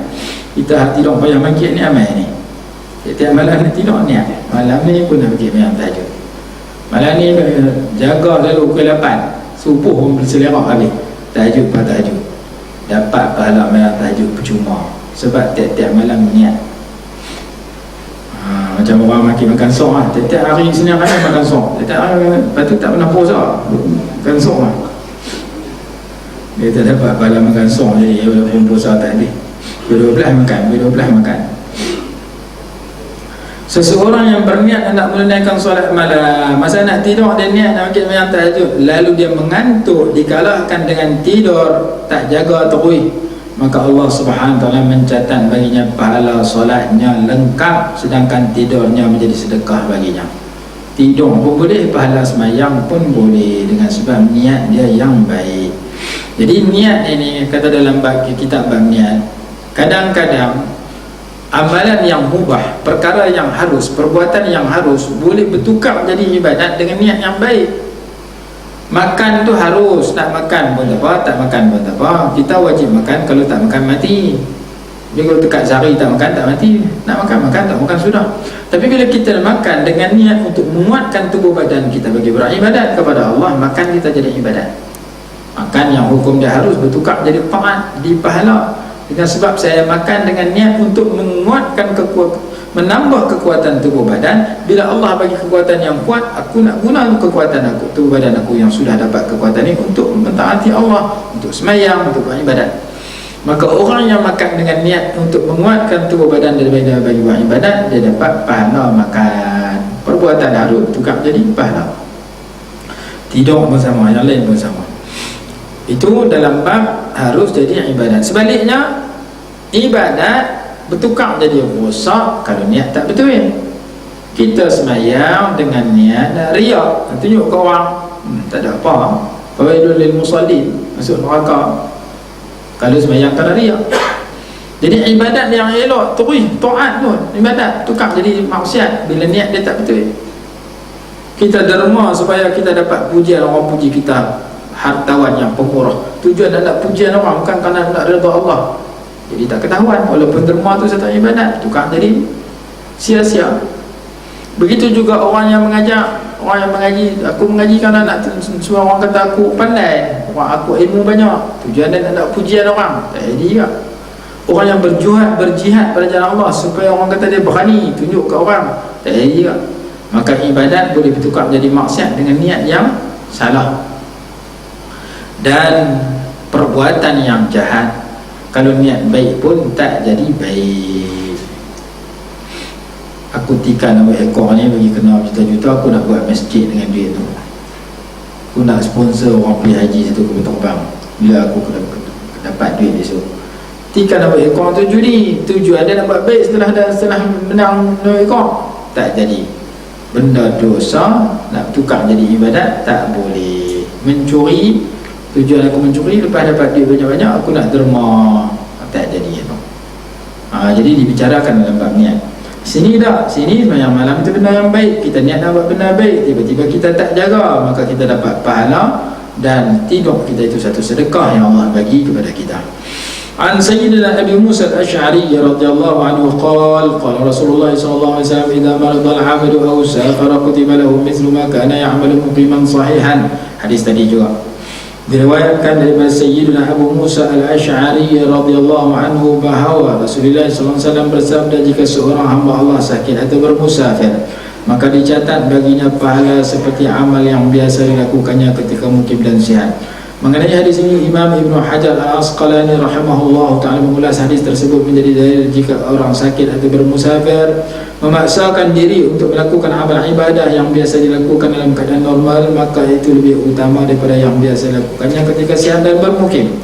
Kita tidur payah mangkit ni amal ni. Setiap malam ni tidur niat, malam ni pun nak pergi sembahyang tahajud. Malam ni jaga lalu pukul 8 subuh pun berselerak habis tahajud, dapat pahala sembahyang tahajud percuma sebab tiap-tiap malam niat. Macam orang makan sok lah, tiap-tiap hari Senin Khamis makan sok, tiap hari, lepas tu tak pernah puasa makan sok lah, dia tak dapat pahala makan sok. Jadi walaupun puasa tak ada, Ber-12 makan. Seseorang yang berniat nak menunaikan solat malam, masa nak tidur dia niat nak makan sembahyang tahajud, lalu dia mengantuk dikalahkan dengan tidur tak jaga tarawih, maka Allah Subhanahu Taala mencatat baginya pahala solatnya lengkap, sedangkan tidurnya menjadi sedekah baginya. Tidur pun boleh, pahala sembahyang pun boleh, dengan sebab niat dia yang baik. Jadi niat ini, kata dalam kitab bab niat, kadang-kadang amalan yang mubah, perkara yang harus, perbuatan yang harus boleh bertukar jadi ibadat dengan niat yang baik. Makan tu harus, nak makan pun tak apa, tak makan pun tak apa. Kita wajib makan, kalau tak makan mati. Jadi kalau dekat sehari tak makan, tak mati. Nak makan, tak makan sudah. Tapi bila kita makan dengan niat untuk menguatkan tubuh badan kita bagi beribadat kepada Allah, makan kita jadi ibadat. Makan yang hukum dia harus bertukar jadi taat, di pahala. Dengan sebab saya makan dengan niat untuk menguatkan menambah kekuatan tubuh badan. Bila Allah bagi kekuatan yang kuat, aku nak guna kekuatan aku, tubuh badan aku yang sudah dapat kekuatan ini untuk mentaati Allah, untuk sembahyang, untuk beribadat. Maka orang yang makan dengan niat untuk menguatkan tubuh badan daripada bagi beribadat, dia dapat pahala makan. Perbuatan harus tukar jadi pahala. Tidur pun sama, yang lain pun sama. Itu dalam bab harus jadi ibadat. Sebaliknya, ibadat bertukar jadi rosak kalau niat tak betul. Kita sembahyang dengan niat riak, tunjuk ke orang, tak ada apa, fawailul lil musallin, masuk neraka kalau sembahyang kerana riak. Jadi ibadat yang elok, taat pun ibadat, tukar jadi maksiat bila niat dia tak betul. Kita derma supaya kita dapat pujian orang, puji kita hartawan yang pemurah, tujuan nak pujian orang, bukan kerana nak redha Allah. Jadi tak ketahuan, walaupun derma tu satu ibadat, tukar jadi sia-sia. Begitu juga orang yang mengajar, orang yang mengaji, aku mengaji kerana nak semua orang kata aku pandai, orang aku ilmu banyak, tujuan dia nak pujian orang, tak jadi juga. Orang yang berjihad pada jalan Allah supaya orang kata dia berani, tunjuk ke orang, tak jadi juga. Maka ibadat boleh bertukar jadi maksiat dengan niat yang salah. Dan perbuatan yang jahat, kalau niat baik pun tak jadi baik. Aku tikar nama ekor ni bagi kenal juta-juta, aku nak buat masjid dengan duit tu. Aku nak sponsor orang pergi haji satu ke terbang. Bila aku dapat duit esok, tikar nama ekor tu judi. Tujuan dia nak buat baik setelah menang nama ekor, tak jadi. Benda dosa nak tukar jadi ibadat tak boleh. Mencuri, tujuan aku mencuri, lepas dapat duit banyak-banyak aku nak derma, tak jadi tu. Jadi dibicarakan dalam bab niat. Sini tak, sini sembahyang malam itu benda yang baik, kita niat nak buat benda baik, tiba-tiba kita tak jaga, maka kita dapat pahala, dan tidur kita itu satu sedekah yang Allah bagi kepada kita. An Sayyidina Abi Musa al-Ash'ari radhiyallahu anhu qala Rasulullah sallallahu alaihi wasallam idza marada al-'abdu aw safara kutiba lahu mithlu ma kana ya'malu muqiman sahihan. Hadis tadi juga. Diriwayatkan daripada Sayyidina Abu Musa Al-Ash'ari radhiyallahu anhu bahawa Rasulullah SAW bersabda, jika seorang hamba Allah sakit atau bermusafir, maka dicatat baginya pahala seperti amal yang biasa dilakukannya ketika mukim dan sihat. Mengenai hadis ini, Imam Ibn Hajar Al-Asqalani rahimahullah ta'ala mengulas hadis tersebut menjadi dalil jika orang sakit atau bermusafir memaksakan diri untuk melakukan amal ibadah yang biasa dilakukan dalam keadaan normal, maka itu lebih utama daripada yang biasa dilakukannya ketika sihat dan bermukim.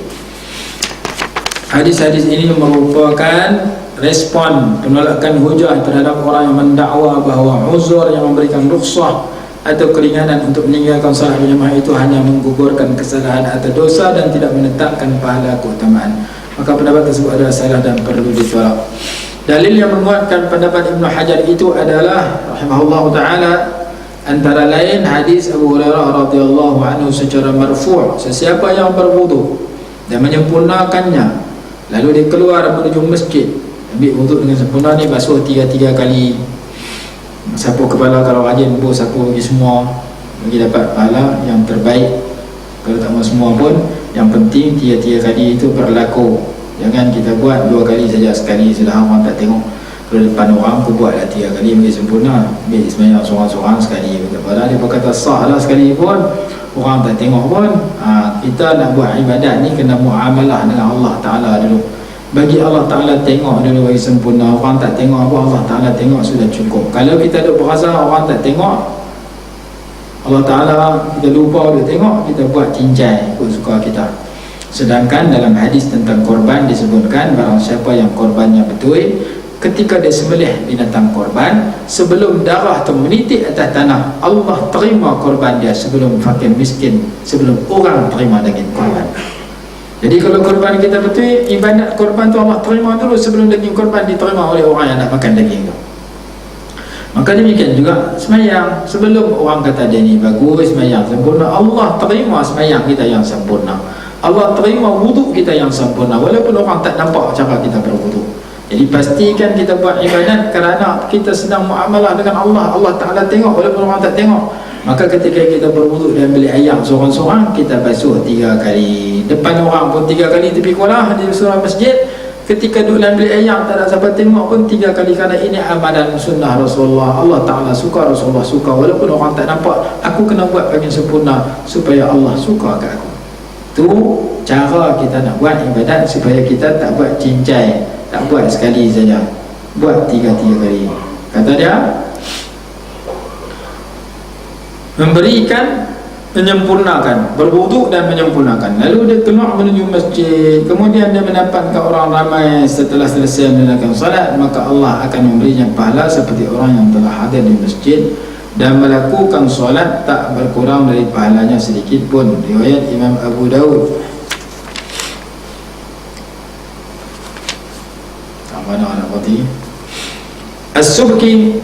Hadis-hadis ini merupakan respon penolakan hujah terhadap orang yang mendakwa bahawa uzur yang memberikan rukhsah atau keringanan untuk meninggalkan salat berjamaah itu hanya menggugurkan kesalahan atau dosa dan tidak menetapkan pahala keutamaan. Maka pendapat tersebut adalah salah dan perlu ditolak. Dalil yang menguatkan pendapat Ibn Hajar itu adalah rahimahullah ta'ala antara lain hadis Abu Hurairah radhiyallahu anhu secara marfu', sesiapa yang berwudu dan menyempurnakannya lalu dia keluar menuju masjid, ambil wudu dengan sempurna, ni basuh 3 kali, sapu kepala kalau rajin, sapu bagi semua, bagi dapat pahala yang terbaik. Kalau tak mau semua pun, yang penting 3 kali itu berlaku. Jangan kita buat 2 kali saja, sekali sudah orang tak tengok. Kalau depan orang, aku buatlah 3 kali bagi sempurna, ambil sebenarnya seorang-seorang sekali bagi pahala. Dia berkata sah lah sekali pun, orang tak tengok pun. Kita nak buat ibadat ni kena muamalah dengan Allah Ta'ala dulu. Bagi Allah Ta'ala tengok dulu bagi sempurna. Orang tak tengok apa, Allah Ta'ala tengok sudah cukup. Kalau kita duk berasa orang tak tengok, Allah Ta'ala kita lupa dia tengok, kita buat cincai ikut suka kita. Sedangkan dalam hadis tentang korban disebutkan, barang siapa yang korbannya betul, ketika dia sembelih binatang korban, sebelum darah itu menitik atas tanah, Allah terima korban dia sebelum fakir miskin, sebelum orang terima daging korban. Jadi kalau korban kita betul, ibadat korban tu Allah terima dulu sebelum daging korban diterima oleh orang yang nak makan daging tu. Maka demikian juga semayang, sebelum orang kata dia ni bagus semayang sempurna, Allah terima semayang kita yang sempurna, Allah terima wuduk kita yang sempurna, walaupun orang tak nampak cara kita berwuduk. Jadi pastikan kita buat ibadat kerana kita sedang muamalah dengan Allah. Allah Ta'ala tengok walaupun orang tak tengok. Maka ketika kita berwuduk dan beli air seorang-seorang, kita basuh 3 kali. Depan orang pun 3 kali, tepi kolah di surau masjid. Ketika duduk dan beli air, tak ada siapa tengok pun 3 kali. Kerana ini amalan sunnah Rasulullah. Allah Ta'ala suka, Rasulullah suka. Walaupun orang tak nampak, aku kena buat bagian sempurna supaya Allah suka ke aku. Itu cara kita nak buat ibadat, supaya kita tak buat cincai, tak buat sekali saja, buat 3 kali. Kata dia, memberikan, menyempurnakan, berwuduk dan menyempurnakan. Lalu dia keluar menuju masjid, kemudian dia mendapatkan orang ramai setelah selesai menunaikan salat, maka Allah akan memberinya pahala seperti orang yang telah hadir di masjid dan melakukan salat, tak berkurang dari pahalanya sedikit pun. Riwayat Imam Abu Daud. Mana nak berarti As-Subki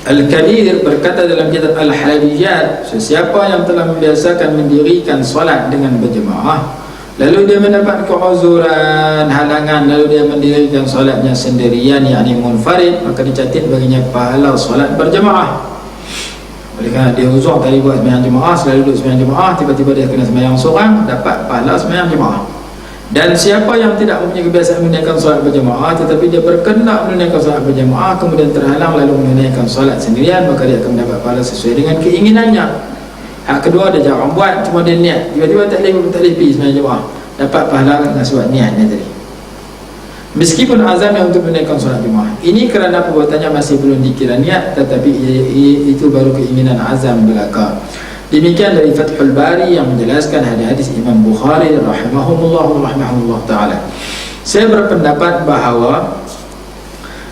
Al-Kabir berkata dalam kitab Al-Halabiyat, sesiapa yang telah membiasakan mendirikan solat dengan berjemaah, lalu dia mendapat keuzuran, halangan, lalu dia mendirikan solatnya sendirian, yakni munfarid, maka dicatat baginya pahala solat berjemaah. Oleh kerana dia uzur tadi buat sembahyang jemaah, selalu duduk sembahyang jemaah, tiba-tiba dia kena sembahyang seorang, dapat pahala sembahyang jemaah. Dan siapa yang tidak mempunyai kebiasaan menunaikan solat berjemaah, tetapi dia berkehendak menunaikan solat berjemaah, kemudian terhalang lalu menunaikan solat sendirian, maka dia akan mendapat pahala sesuai dengan keinginannya. Hak kedua, dia jarang buat, cuma dia niat, tiba-tiba tak boleh pergi sembahyang jemaah, dapat pahala dengan sebab niatnya tadi, meskipun azamnya untuk menunaikan solat jemaah. Ini kerana perbuatannya masih belum dikira niat, tetapi itu baru keinginan azam belaka. Demikian dari Fathul Bari yang menjelaskan hadis Imam Bukhari rahimahullah ta'ala. Saya berpendapat bahawa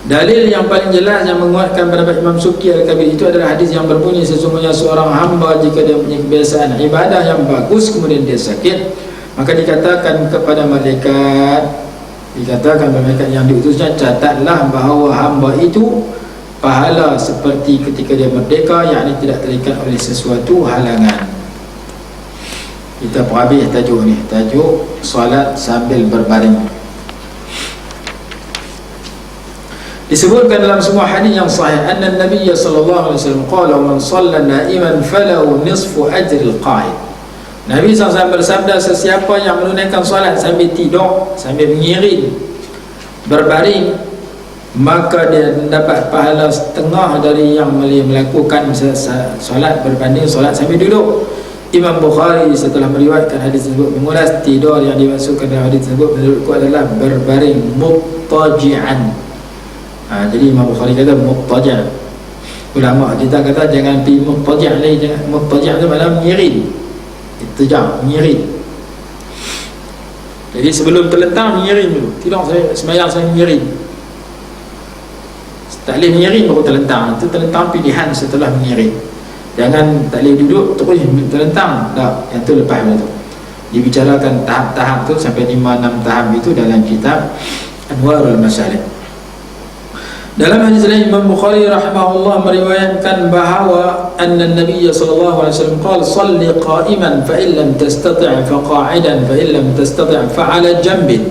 dalil yang paling jelas yang menguatkan pendapat Imam Subki Al-Kabir itu adalah hadis yang berbunyi, sesungguhnya seorang hamba jika dia punya kebiasaan ibadah yang bagus kemudian dia sakit, maka dikatakan kepada malaikat yang diutusnya, catatlah bahawa hamba itu pahala seperti ketika dia merdeka, yakni tidak terikat oleh sesuatu halangan. Kita perhabis tajuk ni, tajuk solat sambil berbaring. Disebutkan dalam sebuah hadis yang sahih, anna Nabiy sallallahu alaihi wasallam qala, man shalla na'iman falahu nisfu ajri al-qa'id Nabi SAW bersabda, sesiapa yang menunaikan solat sambil tidur, sambil mengiring, berbaring, maka dia mendapat pahala setengah dari yang melakukan solat berbanding solat sambil duduk. Imam Bukhari setelah meriwayatkan hadis tersebut mengulas tidur yang dimaksudkan dalam hadis tersebut menurutku adalah berbaring muttaji'an. Jadi Imam Bukhari kata muttaji'. Ulama kita kata jangan pergi muttaji' lagi, jangan muttaji' itu maknanya mengiring. Ittija', mengiring. Jadi sebelum terlentang mengiring dulu. Tidak sembahyang saya mengiring. Tak boleh mengiring baru terlentang. Itu terlentang pilihan setelah mengiring. Jangan tak boleh duduk terus terlentang. Tak, yang tu lepas dulu tu. Dibicarakan tahap-tahap tu sampai 5-6 tahap itu dalam kitab Anwarul Masalik. Dalam hadis lain Imam Bukhari rahimahullah meriwayatkan bahawa anna Nabi sallallahu alaihi wasallam qala salli qa'iman fa in lam tastati' fa qa'idan fa in lam tastati' fa 'ala janbin.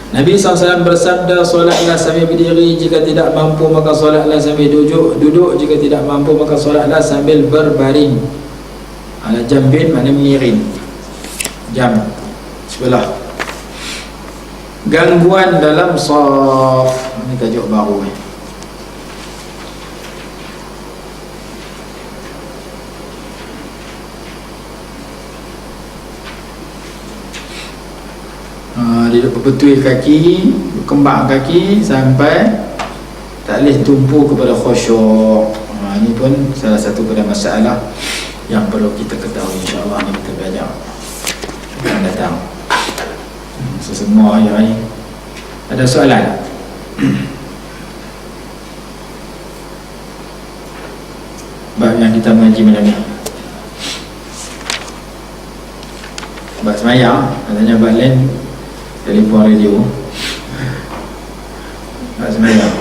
Nabi SAW bersabda, solatlah sambil berdiri, jika tidak mampu maka solatlah sambil duduk, duduk jika tidak mampu maka solatlah sambil berbaring. Ala jambin makna mengiring, jam sebelah. Gangguan dalam shaf, ini tajuk baru ni. Dia berbetul kaki, kembang kaki sampai tak boleh tumpu kepada khusyuk. Ini pun salah satu pada masalah yang perlu kita ketahui. InsyaAllah ni kita belajar akan datang. Sesemua hari ada soalan? Bab yang kita mengaji malam ni, bab semayang. Katanya bab lain telefon radio. Tak semayang.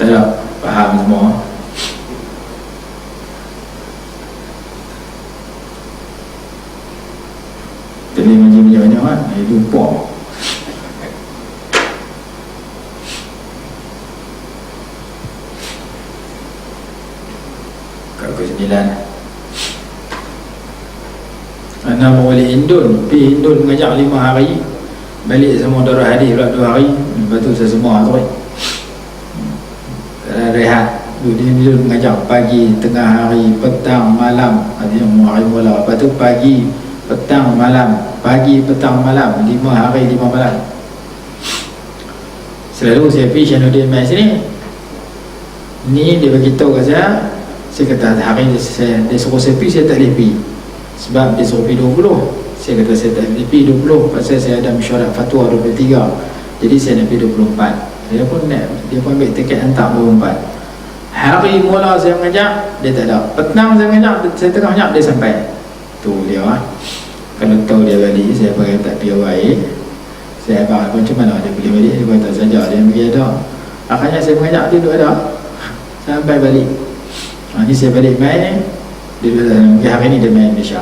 Tak ada faham semua. Jadi macam-macam kan, lupa. Kat pukul 9 Anak mau balik Indon, pergi Indon mengajak 5 hari, balik semua Darul Hadis pula 2 hari. Lepas tu saya semua tu rehat. Dia mengajak pagi, tengah hari, petang, malam. Ada yang hari mula. Lepas tu pagi, petang, malam. Pagi, petang, malam. 5 hari, 5 malam. Selalu saya pergi Syanuddin mai sini. Ni dia beritahu kat saya. Saya kata hari ni dia suruh saya pergi, saya tak boleh pergi. Sebab dia suruh pergi 20. Saya kata saya tak boleh pergi 20 pasal saya ada mesyuarat fatwa 23. Jadi saya nak pergi 24. Dia pun ambil tiket hantar 24. Hari mula saya mengajak, dia tak ada. Petang saya mengajak, saya tengah mengajak, dia sampai. Tu dia lah. Kalau tahu dia balik, saya pakai tak pergi awal. Saya abang macam mana dia boleh balik. Dia kata saja dia pergi ada. Akhirnya saya mengajak, dia duduk ada sampai balik. Ni saya balik main. Dia hari ni dia main Malaysia.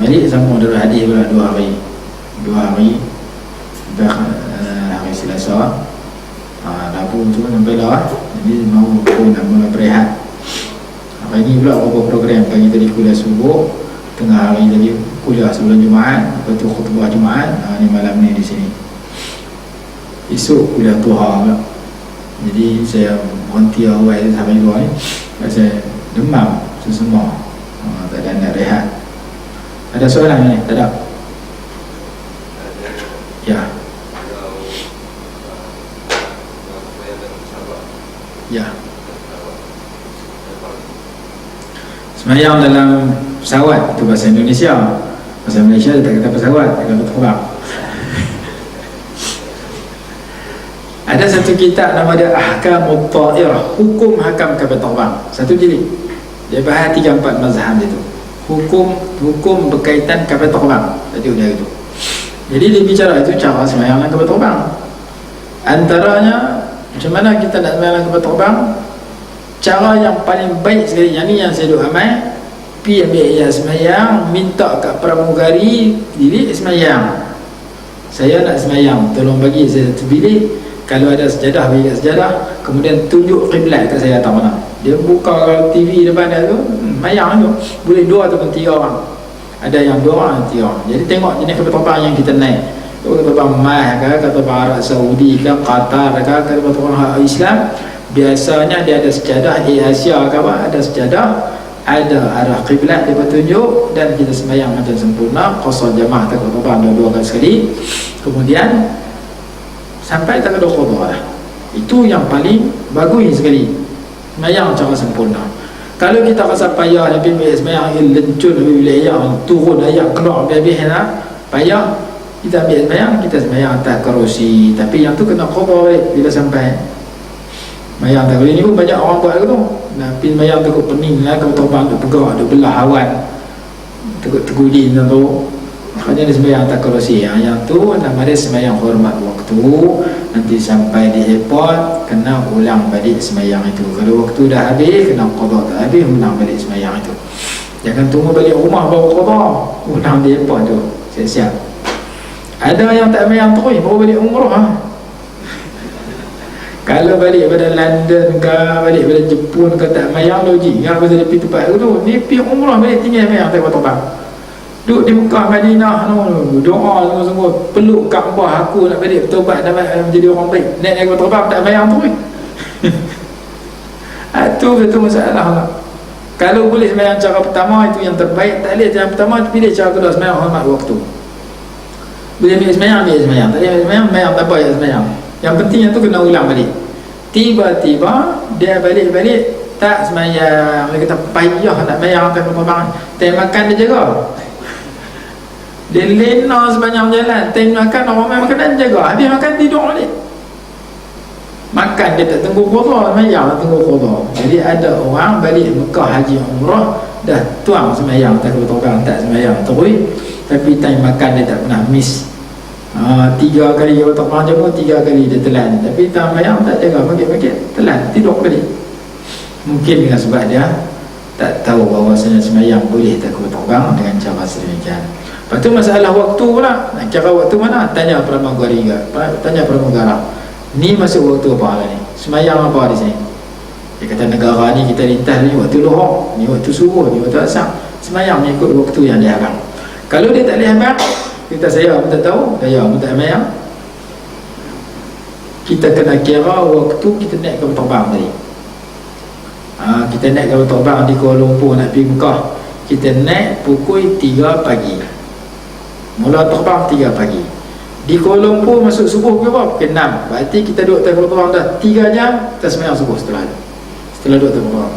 Balik sama Darul Hadis pula 2 hari. 2 hari hari Selasa, Rabu tu sampai lah. Jadi mau pun nak mula berehat. Hari ni pula apa program. Pagi tadi kuliah subuh, tengah hari tadi kuliah sebelum Jumaat, lepas tu khutbah Jumaat. Ni malam ni di sini. Esok kuliah Duha pula. Jadi saya berhenti awal sampai 2 ni. Saya demam semua. Tak ada nak rehat. Ada soalan ni? Tak ada? Ya. Ya. Semayang dalam pesawat, itu bahasa Indonesia. Bahasa Malaysia tak kata pesawat, tak kata terbang. Ada satu kitab nama dia Ahkamut Ta'irah, hukum hakam kapal terbang. Satu jilid. Dia bahas 3-4 mazhab itu. Hukum berkaitan kapal terbang. Tadi udah itu. Jadi dia bicara itu cara semayang dalam kapal terbang. Antaranya macam mana kita nak semayang dalam kapal terbang? Cara yang paling baik sekali, yang ni yang saya duk amal, pergi ambil ijazah semayang, minta kat pramugari bilik semayang. Saya nak semayang, tolong bagi saya satu bilik. Kalau ada sejadah, bagi kat sejadah. Kemudian tunjuk kiblat kat saya tak mana. Dia buka TV depan dia tu, mayang tu boleh 2 ataupun 3 orang. Ada yang 2 orang, 3 orang. Jadi tengok jenis kapal terbang yang kita naik. Kapal terbang Mah ke, kapal terbang Arab Saudi ke, Qatar ke, kapal terbang Islam, biasanya dia ada sejadah Asia ke apa, ada sejadah, ada arah kiblat dia petunjuk, dan kita sembahyang macam sempurna, qasar jamaah tak terbang 2 kali sekali. Kemudian sampai tak ada qada lah. Itu yang paling bagus sekali, sembahyang cara sempurna. Kalau kita rasa payah lebih baik sembahyang lencun lebih ayat turun ayat keluar habis-habis nak payah, kita ambil sembahyang, kita sembahyang atas kerusi. Tapi yang tu kena qada balik bila sampai. Sembahyang tak boleh ni pun banyak orang buat tu. Tapi sembahyang takut pening lah, kalau terbang duk pegang, duk belah awan, takut terguling tu. Makanya dia sembahyang tak kerusi. Yang tu nama dia sembahyang hormat waktu. Nanti sampai di airport kena ulang balik sembahyang itu. Kalau waktu dah habis, kena qada, tak habis ulang balik sembahyang itu. Jangan tunggu balik rumah baru qada, ulang di airport tu siap-siap. Ada yang tak sembahyang terus baru balik umrah. Kalau balik pada London ke, balik pada Jepun ke, tak sembahyang logik. Yang pasal dia pergi tempat tu, ni pergi umrah balik tinggal sembahyang tak terbang. Duduk di Mekah Madinah tu, doa sungguh-sungguh, peluk Kaabah, aku nak balik bertobat dan menjadi orang baik. Naik kapal terbang tak bayang tu. Itu betul masalah lah. Kalau boleh sembahyang cara pertama itu yang terbaik, tak boleh cara pertama, pilih cara kedua, sembahyang hormat waktu. Boleh ambil sembahyang, ambil sembahyang. Tak boleh sembahyang, tak apa ya sembahyang. Yang penting yang tu kena ulang balik. Tiba-tiba dia balik-balik tak sembahyang, dia kata payah nak sembahyang tak terbang. Time makan dia jaga. Dia lena sepanjang jalan. Time makan orang main makanan jaga. Habis makan tidur balik. Makan dia tak tunggu qada, sembahyang tak tunggu qada. Jadi ada orang balik Mekah haji umrah dah tuang sembahyang tak terbang, tak sembahyang terus. Tapi time makan dia tak pernah miss. 3 kali dia terbang jamu, 3 kali dia telan. Tapi time sembahyang tak jaga, magit-magit telan, tidur balik. Mungkin dengan sebab dia tak tahu bahawasanya sembahyang boleh tak terbang dengan cara sedemikian. Lepas tu masalah waktu pula. Cara waktu mana? Tanya pramugari ke? Tanya pramugara. Ni masuk waktu apa lah ni? Sembahyang apa di sini? Dia kata negara ni kita lintas ni waktu lohor, ni waktu subuh, ni waktu asar. Sembahyang mengikut waktu yang dia abang. Kalau dia tak boleh abang, kita saya pun tak tahu, saya pun tak sembahyang. Kita kena kira waktu kita naik kapal terbang tadi. Kita naik kapal terbang di Kuala Lumpur nak pergi Mekah. Kita naik pukul 3 pagi. Mula terbang 3 pagi. Di Kuala Lumpur masuk subuh ke apa? Pukul 6. Berarti kita duduk kapal terbang dah 3 jam, kita sembahyang subuh setelah duduk terbang.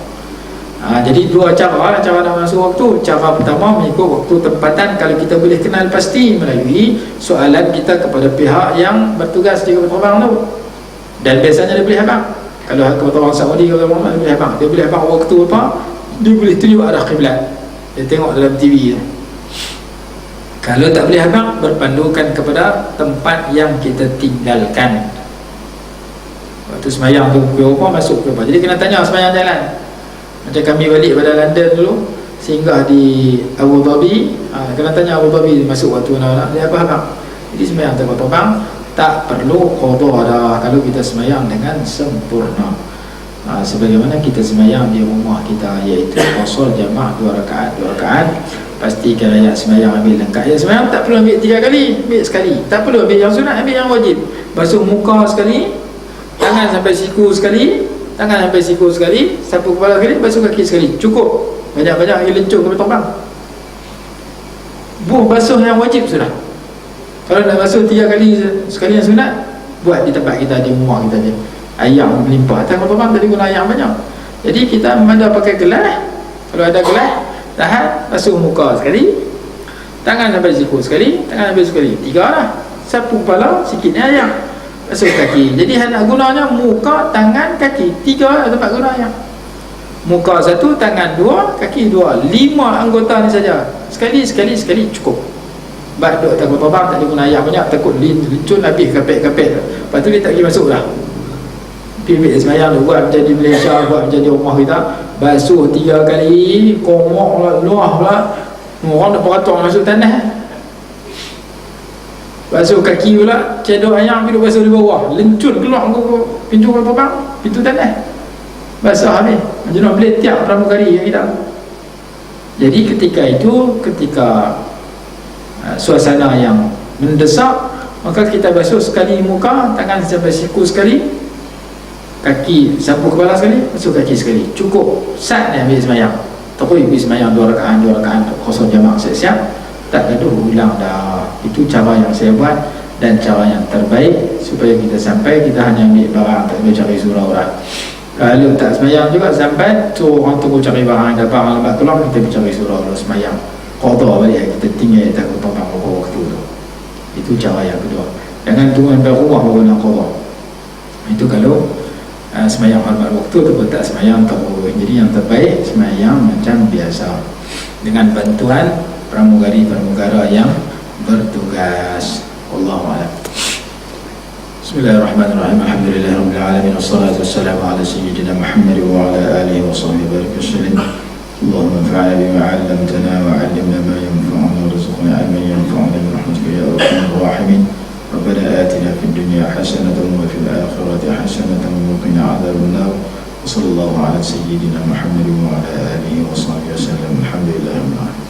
Jadi 2 cara nak masuk waktu. Cara pertama mengikut waktu tempatan. Kalau kita boleh kenal pasti melalui soalan kita kepada pihak yang bertugas di kapal terbang tu. Dan biasanya dia boleh abang. Kalau kapal terbang Saudi, kalau dia boleh abang. Dia boleh abang waktu apa? Dia boleh tunjuk arah kiblat. Dia tengok dalam TV tu. Kalau tak boleh abang, berpandukan kepada tempat yang kita tinggalkan. Waktu sembahyang tu pukul apa, masuk ke apa. Jadi kena tanya sembahyang jalan. Macam kami balik pada London dulu, singgah di Abu Dhabi, kena tanya Abu Dhabi masuk waktu mana, dia apa abang. Jadi sembahyang terbang tak perlu qada dah kalau kita sembahyang dengan sempurna. Sebagaimana kita sembahyang di rumah kita, iaitu qasar jamaah 2 rakaat. Pastikan ayat sembahyang ambil lengkap. Ayat sembahyang tak perlu ambil 3 kali, ambil sekali. Tak perlu ambil yang sunat, ambil yang wajib. Basuh muka sekali, tangan sampai siku sekali, sapu kepala sekali, basuh kaki sekali. Cukup. Banyak-banyak air lencur ke terbang. Basuh yang wajib sudah. Kalau nak basuh 3 kali sekali yang sunat, buat di tempat kita, di rumah kita je. Ayam melimpah. Tangan terbang tadi guna ayam banyak. Jadi kita ada pakai gelas. Kalau ada gelas, tahan, basuh muka sekali, tangan sampai siku sekali, 3 lah. Sapu kepala, sikit ni ayam, basuh kaki. Jadi nak gunanya muka, tangan, kaki. 3 tempat guna ayam. Muka 1, tangan 2, kaki 2. 5 anggota ni saja. Sekali cukup. Sebab duk takut terbang tak ada guna ayam banyak, takut lincun habis kapet-kapet. Lepas tu dia tak pergi masuk dah. Pergi sembahyang tu, buat macam di Malaysia, buat macam di rumah kita, basuh 3 kali, komok pula, luah pula, orang nak beratur masuk tanah. Basuh kaki pula, cedok ayam, pergi basuh di bawah, lencun keluar pintu terbang, pintu tanah. basah habis macam nak beli tiap pramugari yang kita. Jadi ketika itu, ketika suasana yang mendesak, maka kita basuh sekali muka, tangan sampai siku sekali, kaki sapu kepala sekali, basuh kaki sekali, cukup. Sat ni habis semayang, terus habis semayang 2 rakaat kosong jamak siap-siap, tak gaduh ulang dah. Itu cara yang saya buat dan cara yang terbaik supaya kita sampai, kita hanya ambil barang, tak boleh cari surau orang. Kalau tak semayang juga sampai tu orang tunggu cari barang, dapat barang lambat tolong, kita pergi cari surau lalu semayang qada balik, kita tinggal tak potong waktu tu. Itu cara yang kedua. Jangan tunggu sampai rumah baru nak qada. Itu kalau semayang hormat waktu tu tak semayang terus. Jadi yang terbaik semayang macam biasa dengan bantuan pramugari-pramugara yang bertugas. Wallahu a'lam. Bismillahirrahmanirrahim. Alhamdulillahirabbil alamin wassalatu wassalamu ala sayyidina Muhammad wa ala alihi wa sahbihi barik wasallam. Allahumma anfa'na bima 'allamtana wa 'allimna ma yanfa'una warzuqna 'ilman yanfa'una bi rahmatika ya arhamar rahimin. Rabbana atina fid dunya hasanatan wa fil akhirati hasanatan wa qina 'adzaban nar. Sallallahu ala sayyidina Muhammad wa ala alihi wa sahbihi wasallam. Alhamdulillahirabbil alamin.